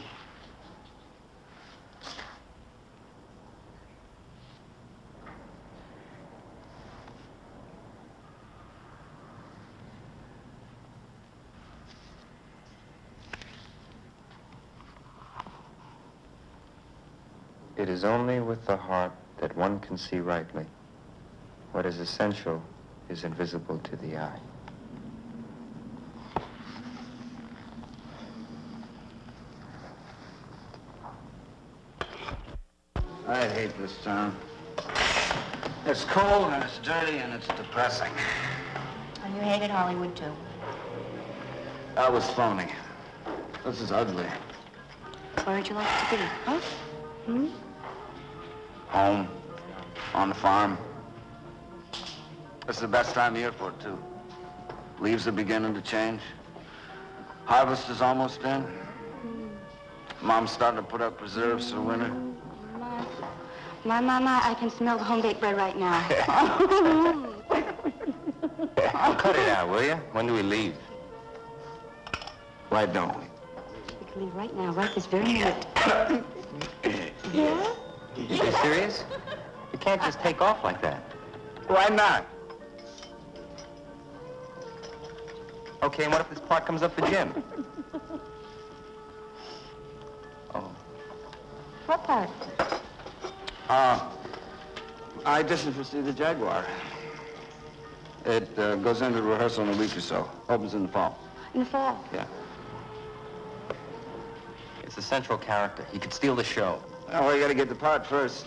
It is only with the heart that one can see rightly. What is essential is invisible to the eye. I hate this town. It's cold and it's dirty and it's depressing. And you hated Hollywood, too. That was phony. This is ugly. Where would you like to be, huh? Hmm? Home. On the farm. This is the best time of year for it, too. Leaves are beginning to change. Harvest is almost in. Mom's starting to put up preserves for the winter. My, I can smell the home-baked bread right now. Cut it out, will you? When do we leave? Why don't we? We can leave right now, right this very minute. Yeah? You serious? You can't just take off like that. Why not? Okay, and what if this part comes up for Jim? Oh. What part? I auditioned for See the Jaguar. It goes into rehearsal in a week or so. Opens in the fall. In the fall? Yeah. It's a central character. He could steal the show. Oh, you gotta get the part first.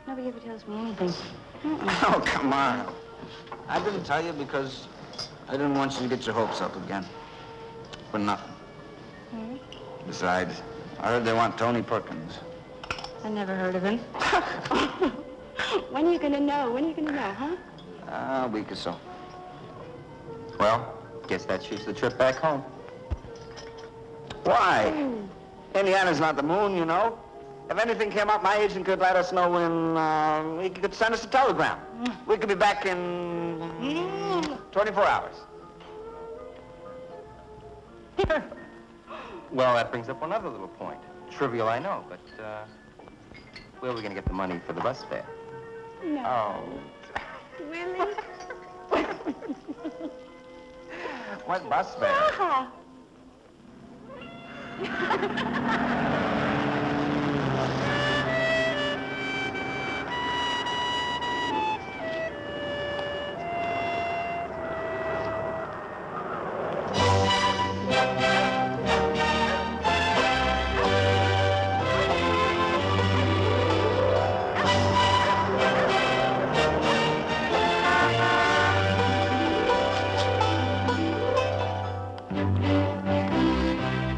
Nobody ever tells me anything. Oh, come on. I didn't tell you because I didn't want you to get your hopes up again. For nothing. Hmm? Besides, I heard they want Tony Perkins. I never heard of him. When are you gonna know? When are you gonna know, huh? A week or so. Well, guess that shoots the trip back home. Why? Indiana's not the moon, you know. If anything came up, my agent could let us know when he could send us a telegram. We could be back in 24 hours. Well, that brings up one other little point. Trivial, I know, but where are we going to get the money for the bus fare? No. Oh. Really? What bus fare? Ah.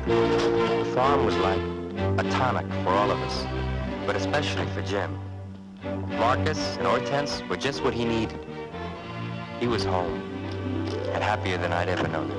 The farm was like a tonic for all of us, but especially for Jim. Marcus and Hortense were just what he needed. He was home, and happier than I'd ever known him.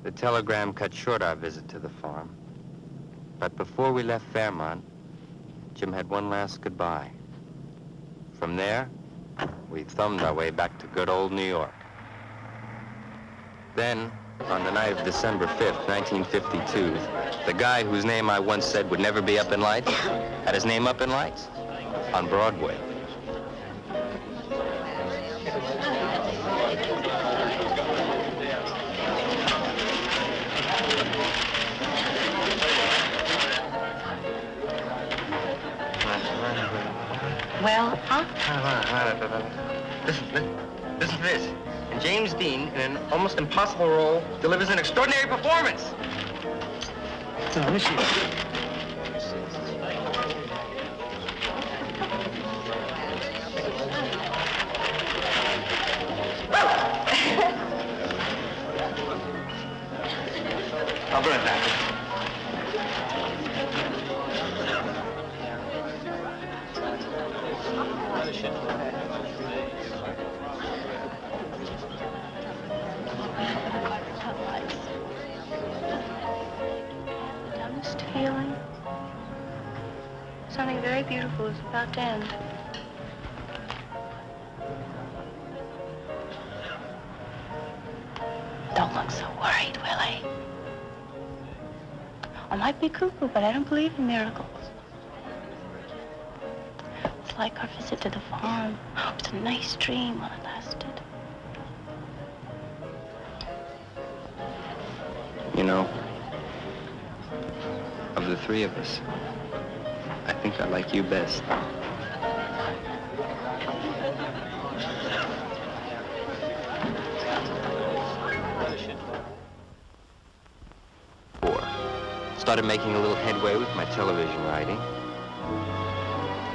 The telegram cut short our visit to the farm. But before we left Fairmont, Jim had one last goodbye. From there, we thumbed our way back to good old New York. Then, on the night of December 5th, 1952, the guy whose name I once said would never be up in lights had his name up in lights on Broadway. Well, huh? Listen to this. And James Dean, in an almost impossible role, delivers an extraordinary performance. Let me see. I'll bring it back. The dumbest feeling. Something very beautiful is about to end. Don't look so worried, Willie. I might be cuckoo, but I don't believe in miracles. It's like our visit to the farm. It was a nice dream while it lasted. You know, of the three of us, I think I like you best. Started making a little headway with my television writing.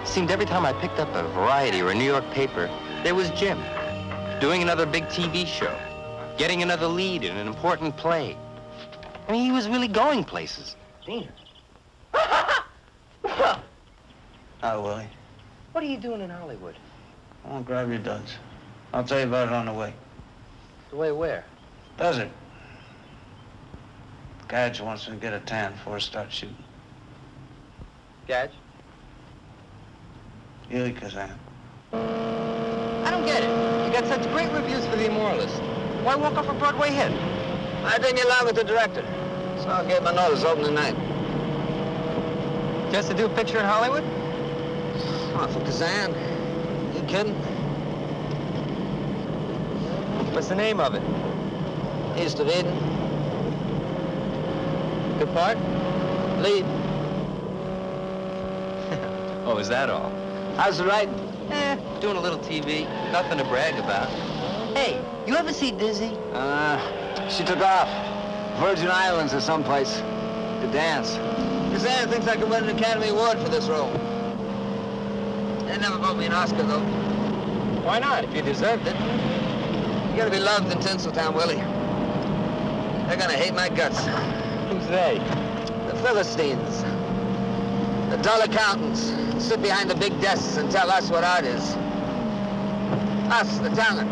Seemed every time I picked up a Variety or a New York paper, there was Jim, doing another big TV show, getting another lead in an important play. I mean, he was really going places. Dean. Hi, Willie. What are you doing in Hollywood? I'll grab your duds. I'll tell you about it on the way. The way where? Desert. Gadge wants me to get a tan before I start shooting. Gadge? Ili Kazan. I don't get it. You got such great reviews for The Immoralist. Why walk off a Broadway hit? I didn't get along with the director, so I gave my notice opening night. Just to do a picture in Hollywood? Oh, for Kazan? You kidding? What's the name of it? East of Eden. Good part? Lead. Oh, is that all? How's the writing? Doing a little TV. Nothing to brag about. Hey, you ever see Dizzy? She took off. Virgin Islands or someplace. To dance. Kazan thinks I could win an Academy Award for this role. They never brought me an Oscar, though. Why not, if you deserved it? You gotta be loved in Tinseltown, Willie. They're gonna hate my guts. Who's they? The Philistines. The dull accountants who sit behind the big desks and tell us what art is. Us, the talent.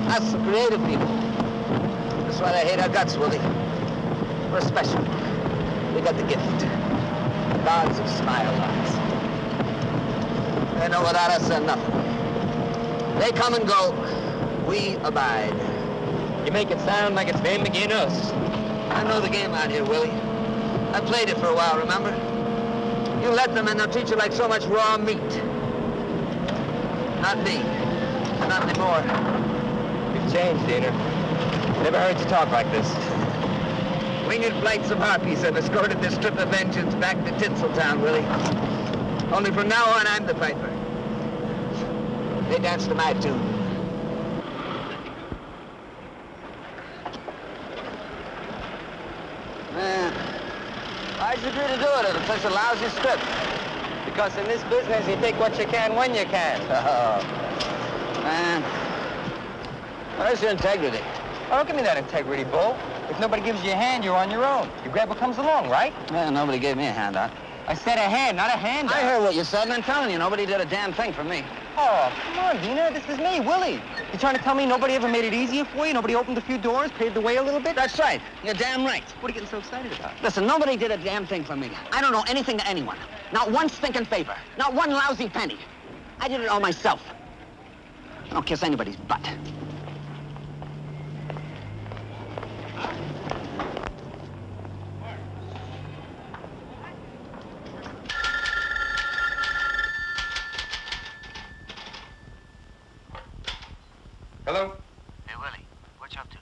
Us, the creative people. That's why they hate our guts, Willie. We're special. We got the gift. Gods have smiled on us. They know without us they're nothing. They come and go. We abide. You make it sound like it's them against us. I know the game out here, Willie. I played it for a while, remember? You let them and they'll treat you like so much raw meat. Not me. Not anymore. You've changed, Diener. Never heard you talk like this. Winged flights of harpies have escorted this trip of vengeance back to Tinseltown, Willie. Only from now on, I'm the piper. They dance to my tune. Why'd you agree to do it if it's such a lousy script? Because in this business, you take what you can when you can. Oh, man. Where's your integrity? Oh, don't give me that integrity, Bull. If nobody gives you a hand, you're on your own. You grab what comes along, right? Well, nobody gave me a handout. I said a head, not a hand. I heard what you said, and I'm telling you, nobody did a damn thing for me. Oh, come on, Dina. This is me, Willie. You trying to tell me nobody ever made it easier for you? Nobody opened a few doors, paved the way a little bit? That's right. You're damn right. What are you getting so excited about? Listen, nobody did a damn thing for me. I don't owe anything to anyone. Not one stinking favor. Not one lousy penny. I did it all myself. I don't kiss anybody's butt. Hello? Hey, Willie, what you up to?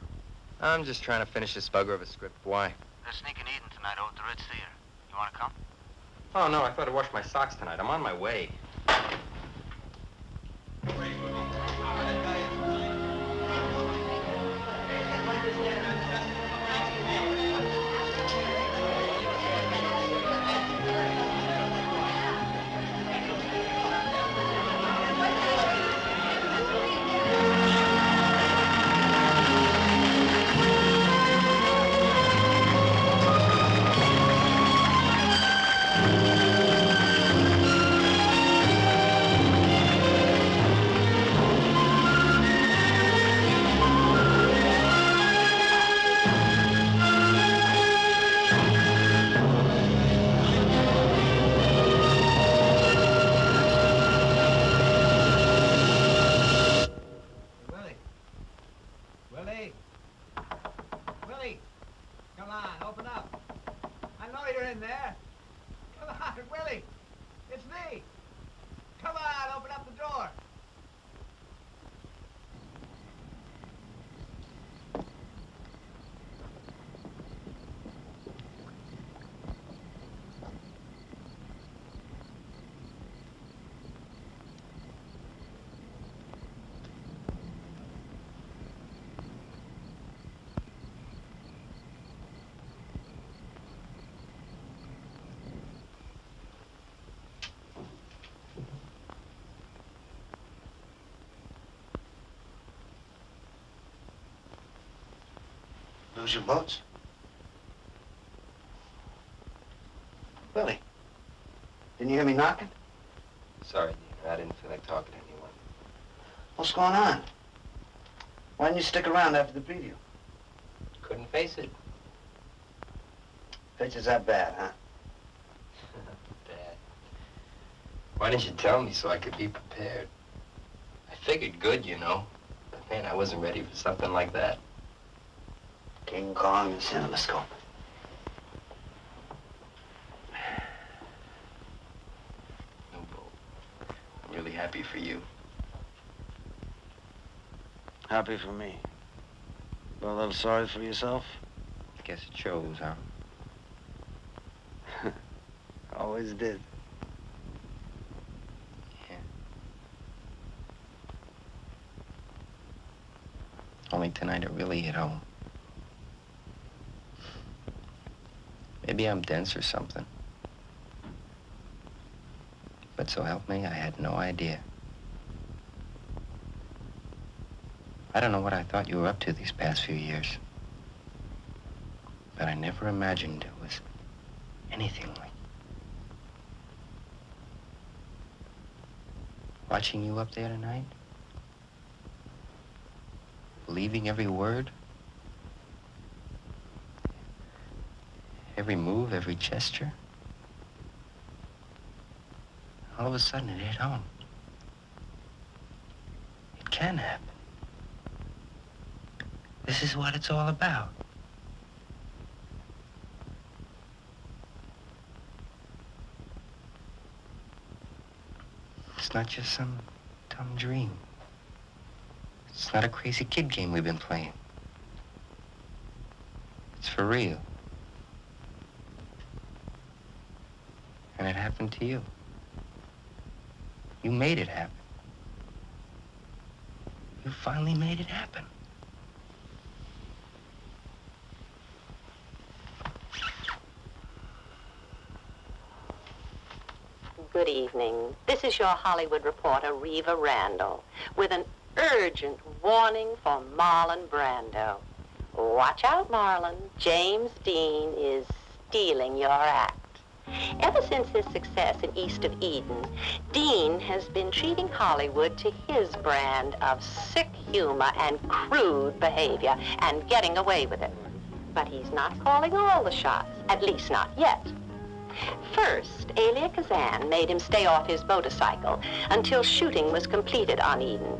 I'm just trying to finish this bugger of a script. Why? They're sneaking Eden tonight over at the Ritz Theater. You want to come? Oh, no, I thought I'd wash my socks tonight. I'm on my way. Willie! Come on, open up. I know you're in there. Come on, Willie! It's me! Come on, open up the door! Lose your boats? Willie, didn't you hear me knocking? Sorry, Dean. I didn't feel like talking to anyone. What's going on? Why didn't you stick around after the preview? Couldn't face it. Picture's that bad, huh? Bad. Why didn't you tell me so I could be prepared? I figured good, you know. But man, I wasn't ready for something like that. King Kong and CinemaScope. No, Bo. I'm really happy for you. Happy for me. But a little sorry for yourself? Guess it shows, huh? Always did. Yeah. Only tonight it really hit home. Maybe I'm dense or something. But so help me, I had no idea. I don't know what I thought you were up to these past few years. But I never imagined it was anything like... Watching you up there tonight? Believing every word? Every move, every gesture? All of a sudden it hit home. It can happen. This is what it's all about. It's not just some dumb dream. It's not a crazy kid game we've been playing. It's for real. And it happened to you. You made it happen. You finally made it happen. Good evening. This is your Hollywood reporter, Reva Randall, with an urgent warning for Marlon Brando. Watch out, Marlon. James Dean is stealing your act. Ever since his success in East of Eden, Dean has been treating Hollywood to his brand of sick humor and crude behavior and getting away with it. But he's not calling all the shots, at least not yet. First, Elia Kazan made him stay off his motorcycle until shooting was completed on Eden.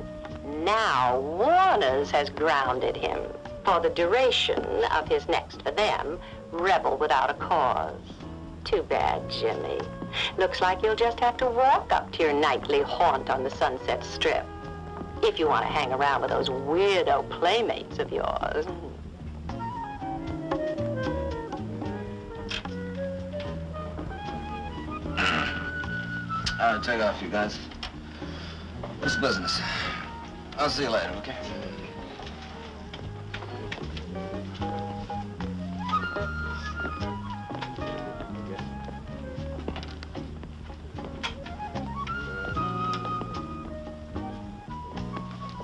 Now Warner's has grounded him for the duration of his next for them, Rebel Without a Cause. Too bad, Jimmy. Looks like you'll just have to walk up to your nightly haunt on the Sunset Strip if you want to hang around with those weirdo playmates of yours. All right, take off, you guys. What's business? I'll see you later, okay?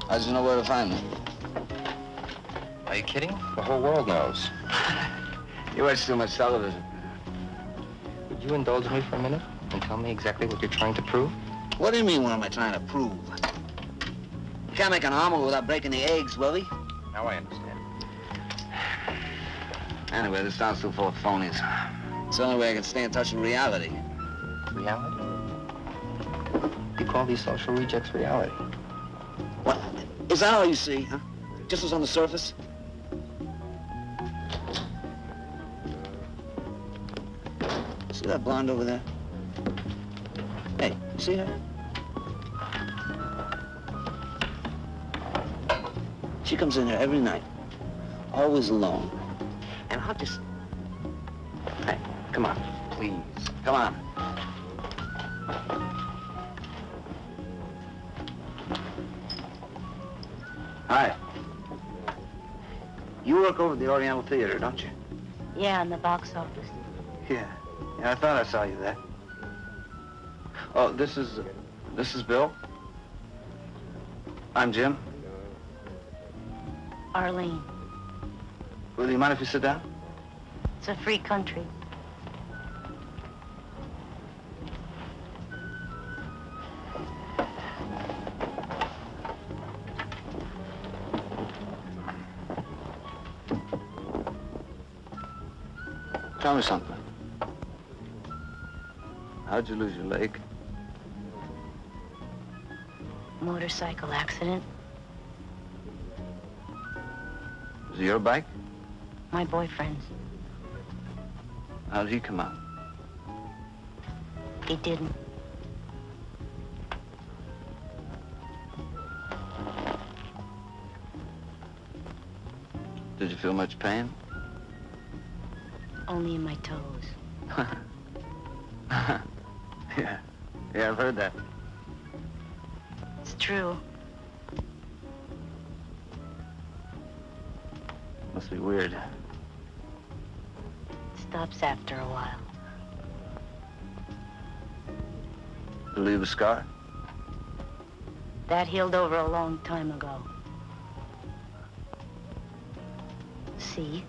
How'd you know where to find me? Are you kidding? The whole world knows. You watch too much television. Would you indulge me for a minute and tell me exactly what you're trying to prove? What do you mean, what am I trying to prove? You can't make an omelet without breaking the eggs, Willie. Now I understand. Anyway, this town's too full of phonies. It's the only way I can stay in touch with reality. Reality? You call these social rejects reality? What? Is that all you see, huh? Just what's on the surface? See that blonde over there? Hey, you see her? She comes in here every night, always alone. And I'll just... Hey, come on. Please. Come on. Hi. You work over at the Oriental Theater, don't you? Yeah, in the box office. Yeah. Yeah, I thought I saw you there. Oh, this is Bill. I'm Jim. Arlene. Well, do you mind if you sit down? It's a free country. Tell me something. How'd you lose your leg? Motorcycle accident. Was it your bike? My boyfriend's. How'd he come out? He didn't. Did you feel much pain? Only in my toes. Yeah, I've heard that. It's true. Must be weird. It stops after a while. Did you leave a scar? That healed over a long time ago. See?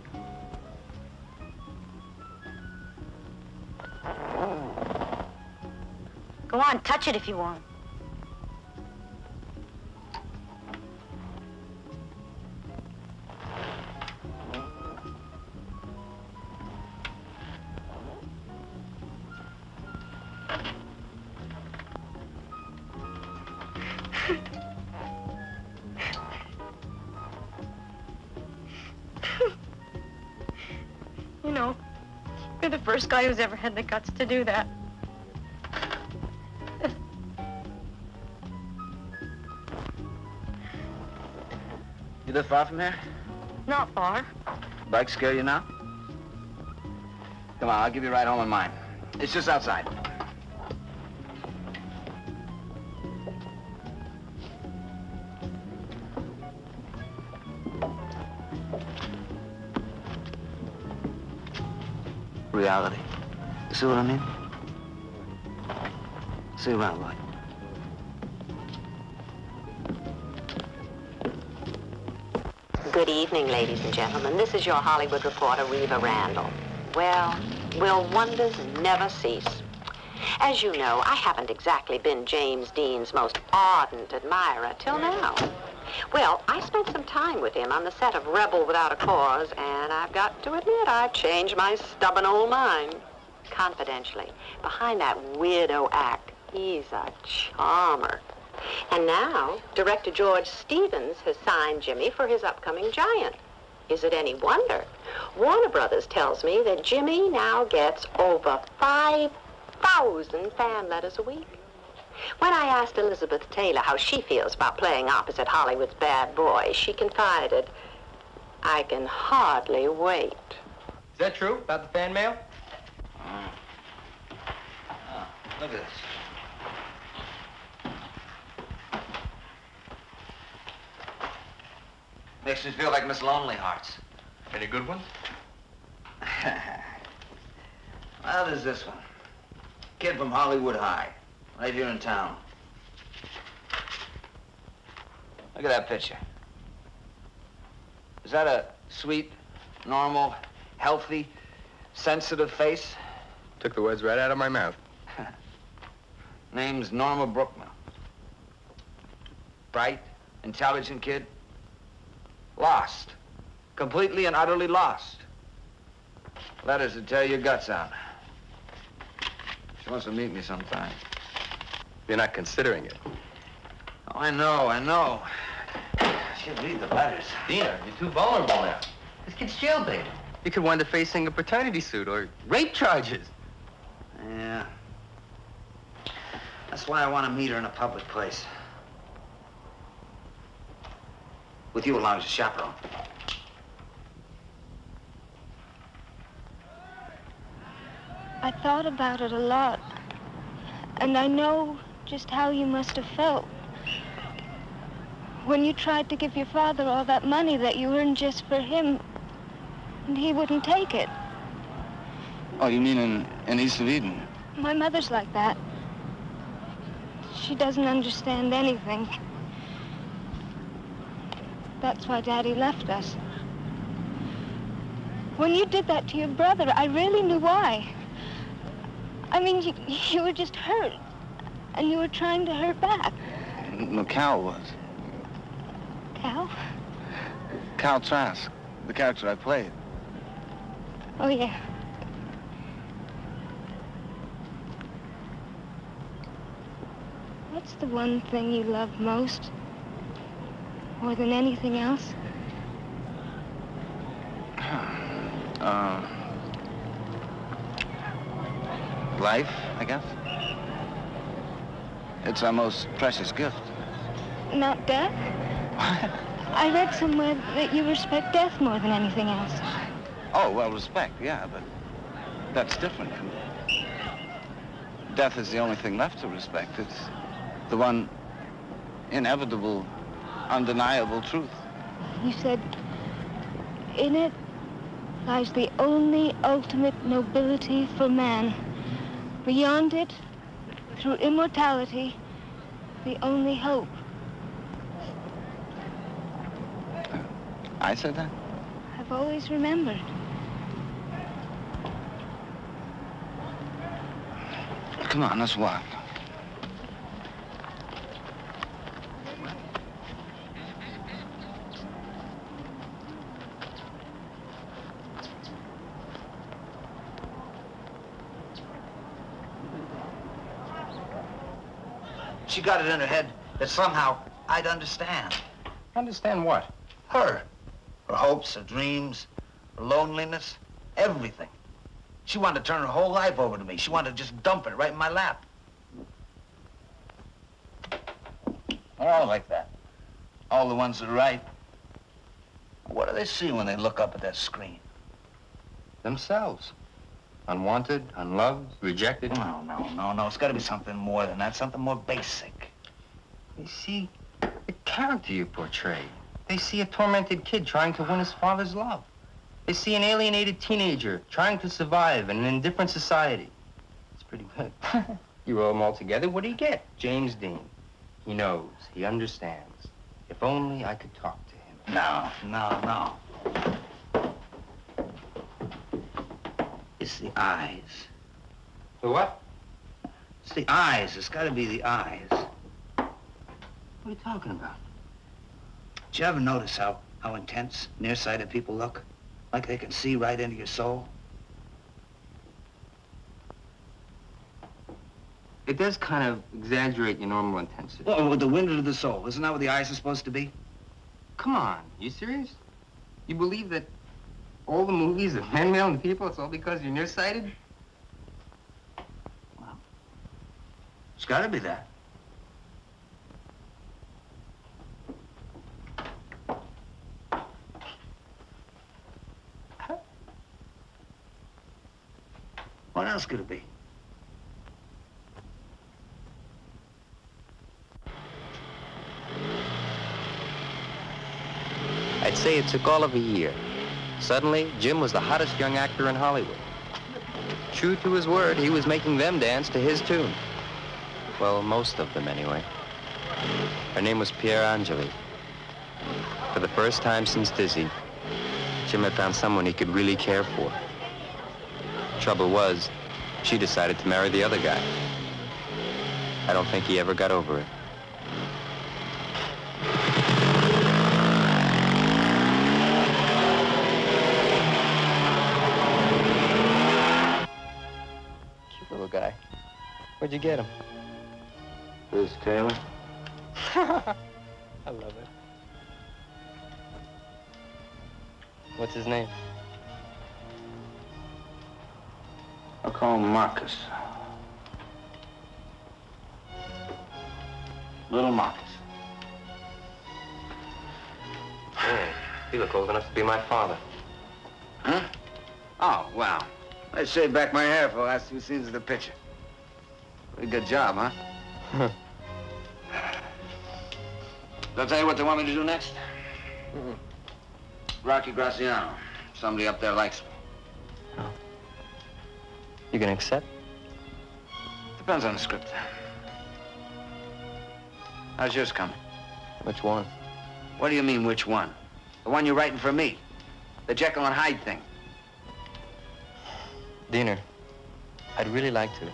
Go on, touch it if you want. You know, you're the first guy who's ever had the guts to do that. You live far from here? Not far. Bike scare you now? Come on, I'll give you a ride home in mine. It's just outside. Reality. You see what I mean? See you around, boy. Good evening, ladies and gentlemen. This is your Hollywood reporter, Reva Randall. Well, will wonders never cease. As you know, I haven't exactly been James Dean's most ardent admirer till now. Well, I spent some time with him on the set of Rebel Without a Cause, and I've got to admit I've changed my stubborn old mind. Confidentially, behind that weirdo act, he's a charmer. And now, director George Stevens has signed Jimmy for his upcoming Giant. Is it any wonder? Warner Brothers tells me that Jimmy now gets over 5,000 fan letters a week. When I asked Elizabeth Taylor how she feels about playing opposite Hollywood's bad boy, she confided, "I can hardly wait." Is that true about the fan mail? Look at this. Makes me feel like Miss Lonely Hearts. Any good ones? Well, there's this one. Kid from Hollywood High, right here in town. Look at that picture. Is that a sweet, normal, healthy, sensitive face? Took the words right out of my mouth. Name's Norma Brooke. Bright, intelligent kid. Lost. Completely and utterly lost. Letters that tear your guts out. She wants to meet me sometime. You're not considering it. Oh, I know. She'll read the letters. Dina, you're too vulnerable now. This kid's jailbait. You could wind up facing a paternity suit or rape charges. Yeah. That's why I want to meet her in a public place. With you along as a chaperone. I thought about it a lot, and I know just how you must have felt when you tried to give your father all that money that you earned just for him, and he wouldn't take it. Oh, you mean in East of Eden? My mother's like that. She doesn't understand anything. That's why Daddy left us. When you did that to your brother, I really knew why. I mean, you were just hurt, and you were trying to hurt back. No, Cal was. Cal? Cal Trask, the character I played. Oh, yeah. What's the one thing you love most? More than anything else? Life, I guess. It's our most precious gift. Not death? I read somewhere that you respect death more than anything else. Oh, well, respect, yeah, but that's different. Death is the only thing left to respect. It's the one inevitable, undeniable truth. You said, in it lies the only ultimate nobility for man. Beyond it, through immortality, the only hope. I said that? I've always remembered. Come on, let's walk. She got it in her head that somehow I'd understand. Understand what? Her. Her hopes, her dreams, her loneliness, everything. She wanted to turn her whole life over to me. She wanted to just dump it right in my lap. They're all like that. All the ones that write. What do they see when they look up at that screen? Themselves. Unwanted, unloved, rejected. No. It's got to be something more than that, something more basic. They see the character you portray. They see a tormented kid trying to win his father's love. They see an alienated teenager trying to survive in an indifferent society. It's pretty good. You roll them all together, what do you get? James Dean. He knows. He understands. If only I could talk to him. No. It's the eyes. The what? It's the eyes. It's got to be the eyes. What are you talking about? Did you ever notice how intense nearsighted people look? Like they can see right into your soul? It does kind of exaggerate your normal intensity. Well, with the window to the soul. Isn't that what the eyes are supposed to be? Come on, you serious? You believe that all the movies of men mailing people, it's all because you're nearsighted? Well, it's got to be that. What else could it be? I'd say it took all of a year. Suddenly, Jim was the hottest young actor in Hollywood. True to his word, he was making them dance to his tune. Well, most of them anyway. Her name was Pierre Angeli. For the first time since Dizzy, Jim had found someone he could really care for. Trouble was, she decided to marry the other guy. I don't think he ever got over it. Little guy. Where'd you get him? Liz Taylor. I love it. What's his name? I'll call him Marcus. Little Marcus. Oh, you look old enough to be my father. Huh? Oh, wow. I shaved back my hair for the last 2 scenes of the picture. Pretty good job, huh? They'll tell you what they want me to do next? Rocky Graciano. Somebody up there likes me. Oh. You gonna accept? Depends on the script. How's yours coming? Which one? What do you mean, which one? The one you're writing for me. The Jekyll and Hyde thing. Diener, I'd really like to,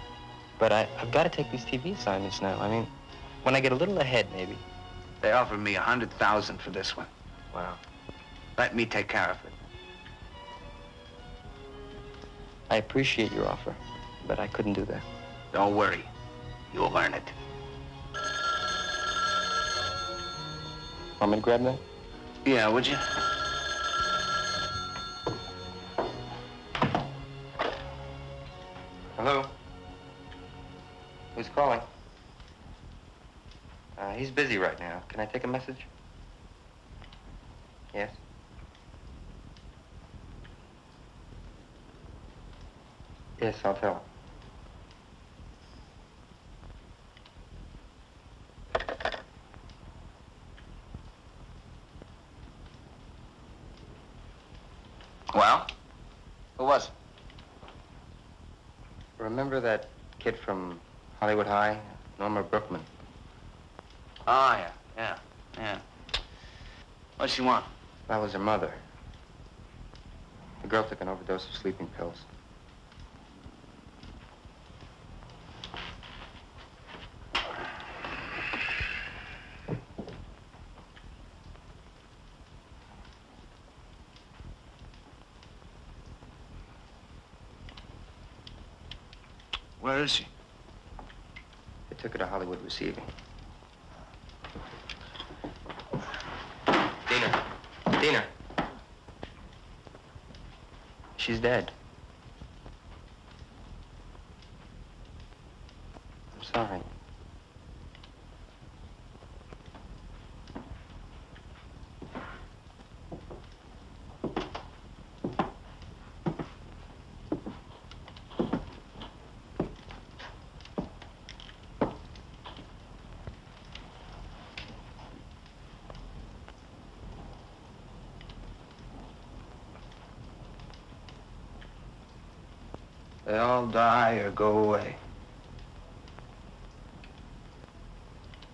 but I've got to take these TV assignments now. I mean, when I get a little ahead, maybe. They offered me $100,000 for this one. Wow. Let me take care of it. I appreciate your offer, but I couldn't do that. Don't worry. You'll earn it. Want me to grab that? Yeah, would you? Hello? Who's calling? He's busy right now. Can I take a message? Yes? Yes, I'll tell him. Well? Who was it? Remember that kid from Hollywood High, Norma Brookman? Oh, yeah. What'd she want? That was her mother. The girl took an overdose of sleeping pills. Where is she? They took her to Hollywood Receiving. Diener. She's dead. I'm sorry. They all die or go away.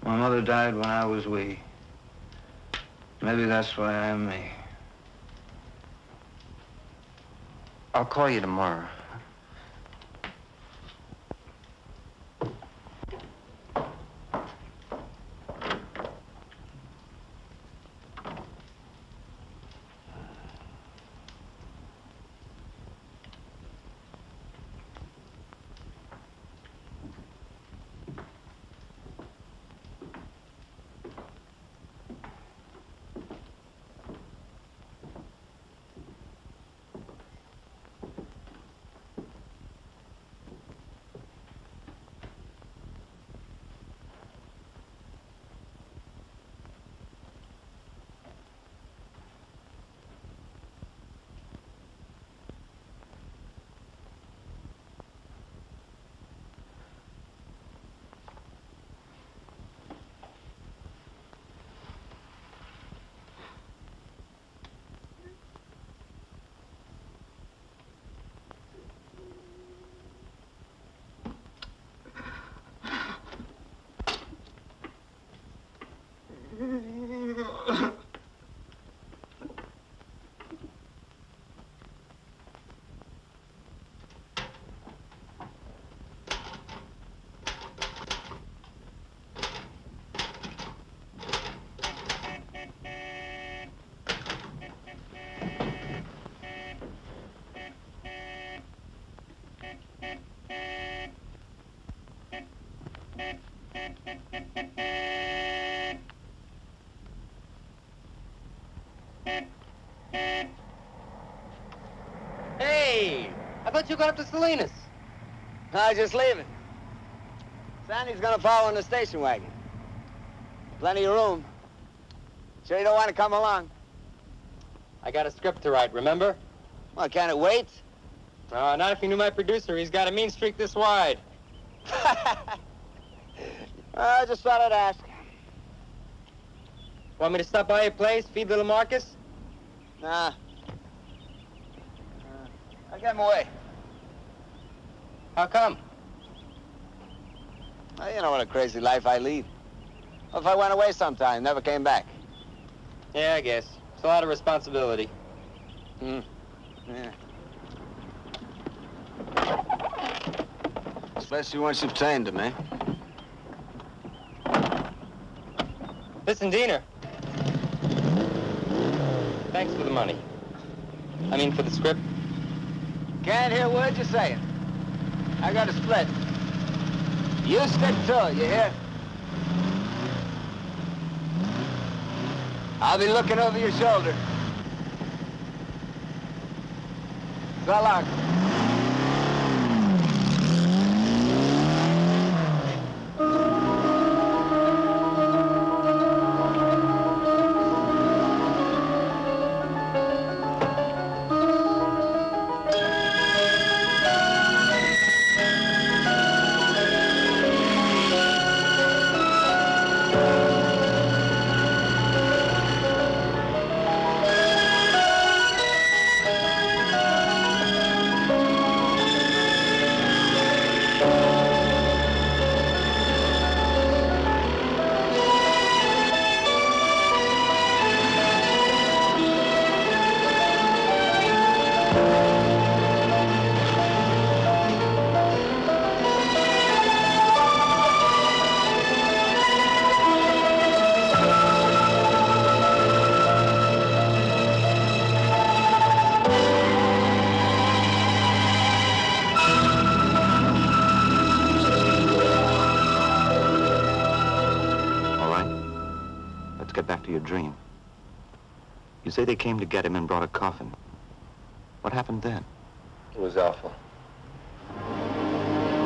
My mother died when I was wee. Maybe that's why I'm me. I'll call you tomorrow. Hey, I thought you got up to Salinas. No, I was just leaving. Sandy's gonna follow in the station wagon. Plenty of room. Sure you don't want to come along? I got a script to write, remember? Well, can it wait? Not if you knew my producer. He's got a mean streak this wide. I just thought I'd ask. Want me to stop by your place, feed little Marcus? Nah. I'll get him away. How come? Well, you know what a crazy life I lead. What if I went away sometime, never came back? Yeah, I guess. It's a lot of responsibility. Yeah. Especially once you've tamed him, eh? Listen, Diener. Thanks for the money. I mean, for the script. Can't hear words you're saying. I got a split. You stick to it, you hear? I'll be looking over your shoulder. So long. Get back to your dream. You say they came to get him and brought a coffin. What happened then? It was awful.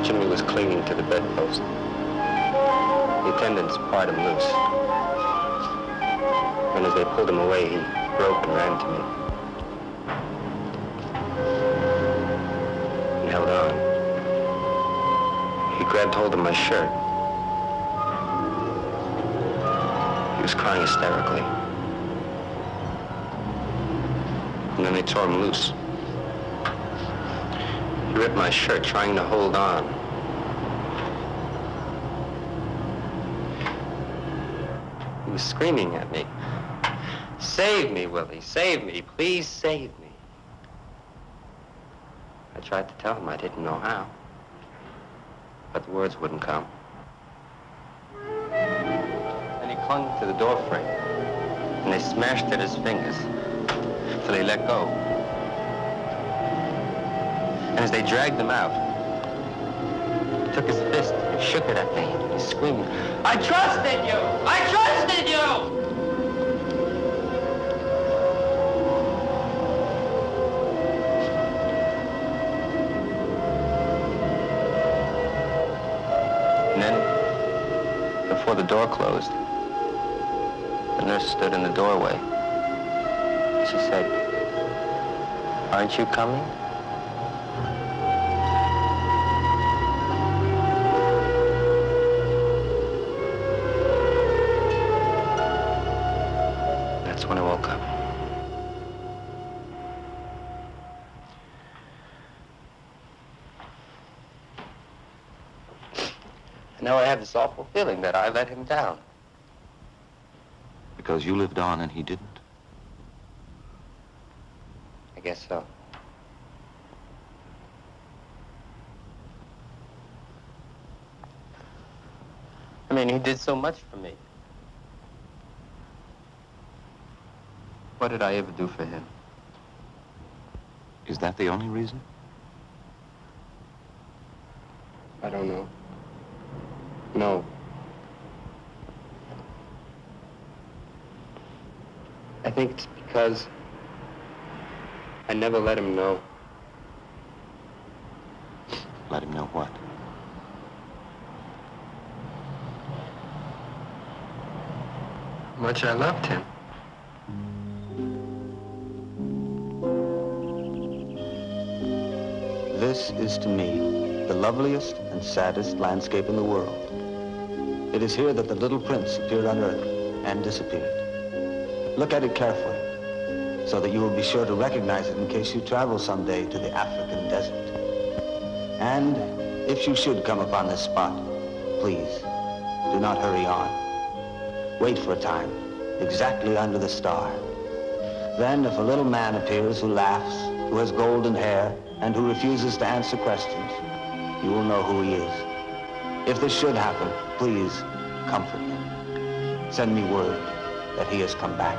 Jimmy was clinging to the bedpost. The attendants parted him loose. And as they pulled him away, he broke and ran to me. He held on. He grabbed hold of my shirt. He was crying hysterically. And then they tore him loose. He ripped my shirt, trying to hold on. He was screaming at me. Save me, Willie, save me, please save me. I tried to tell him I didn't know how, but the words wouldn't come. Then he clung to the door frame, and they smashed at his fingers till he let go. And as they dragged him out, he took his fist and shook it at me, and he screamed, I trusted you! I trusted you! And then, before the door closed, the nurse stood in the doorway. She said, aren't you coming? That's when I woke up. And now I have this awful feeling that I let him down. Because you lived on and he didn't? I guess so. I mean, he did so much for me. What did I ever do for him? Is that the only reason? I don't know. No. I think it's because I never let him know. Let him know what? How much I loved him. This is to me the loveliest and saddest landscape in the world. It is here that the little prince appeared on earth and disappeared. Look at it carefully, so that you will be sure to recognize it in case you travel someday to the African desert. And if you should come upon this spot, please do not hurry on. Wait for a time, exactly under the star. Then if a little man appears who laughs, who has golden hair, and who refuses to answer questions, you will know who he is. If this should happen, please comfort me. Send me word that he has come back.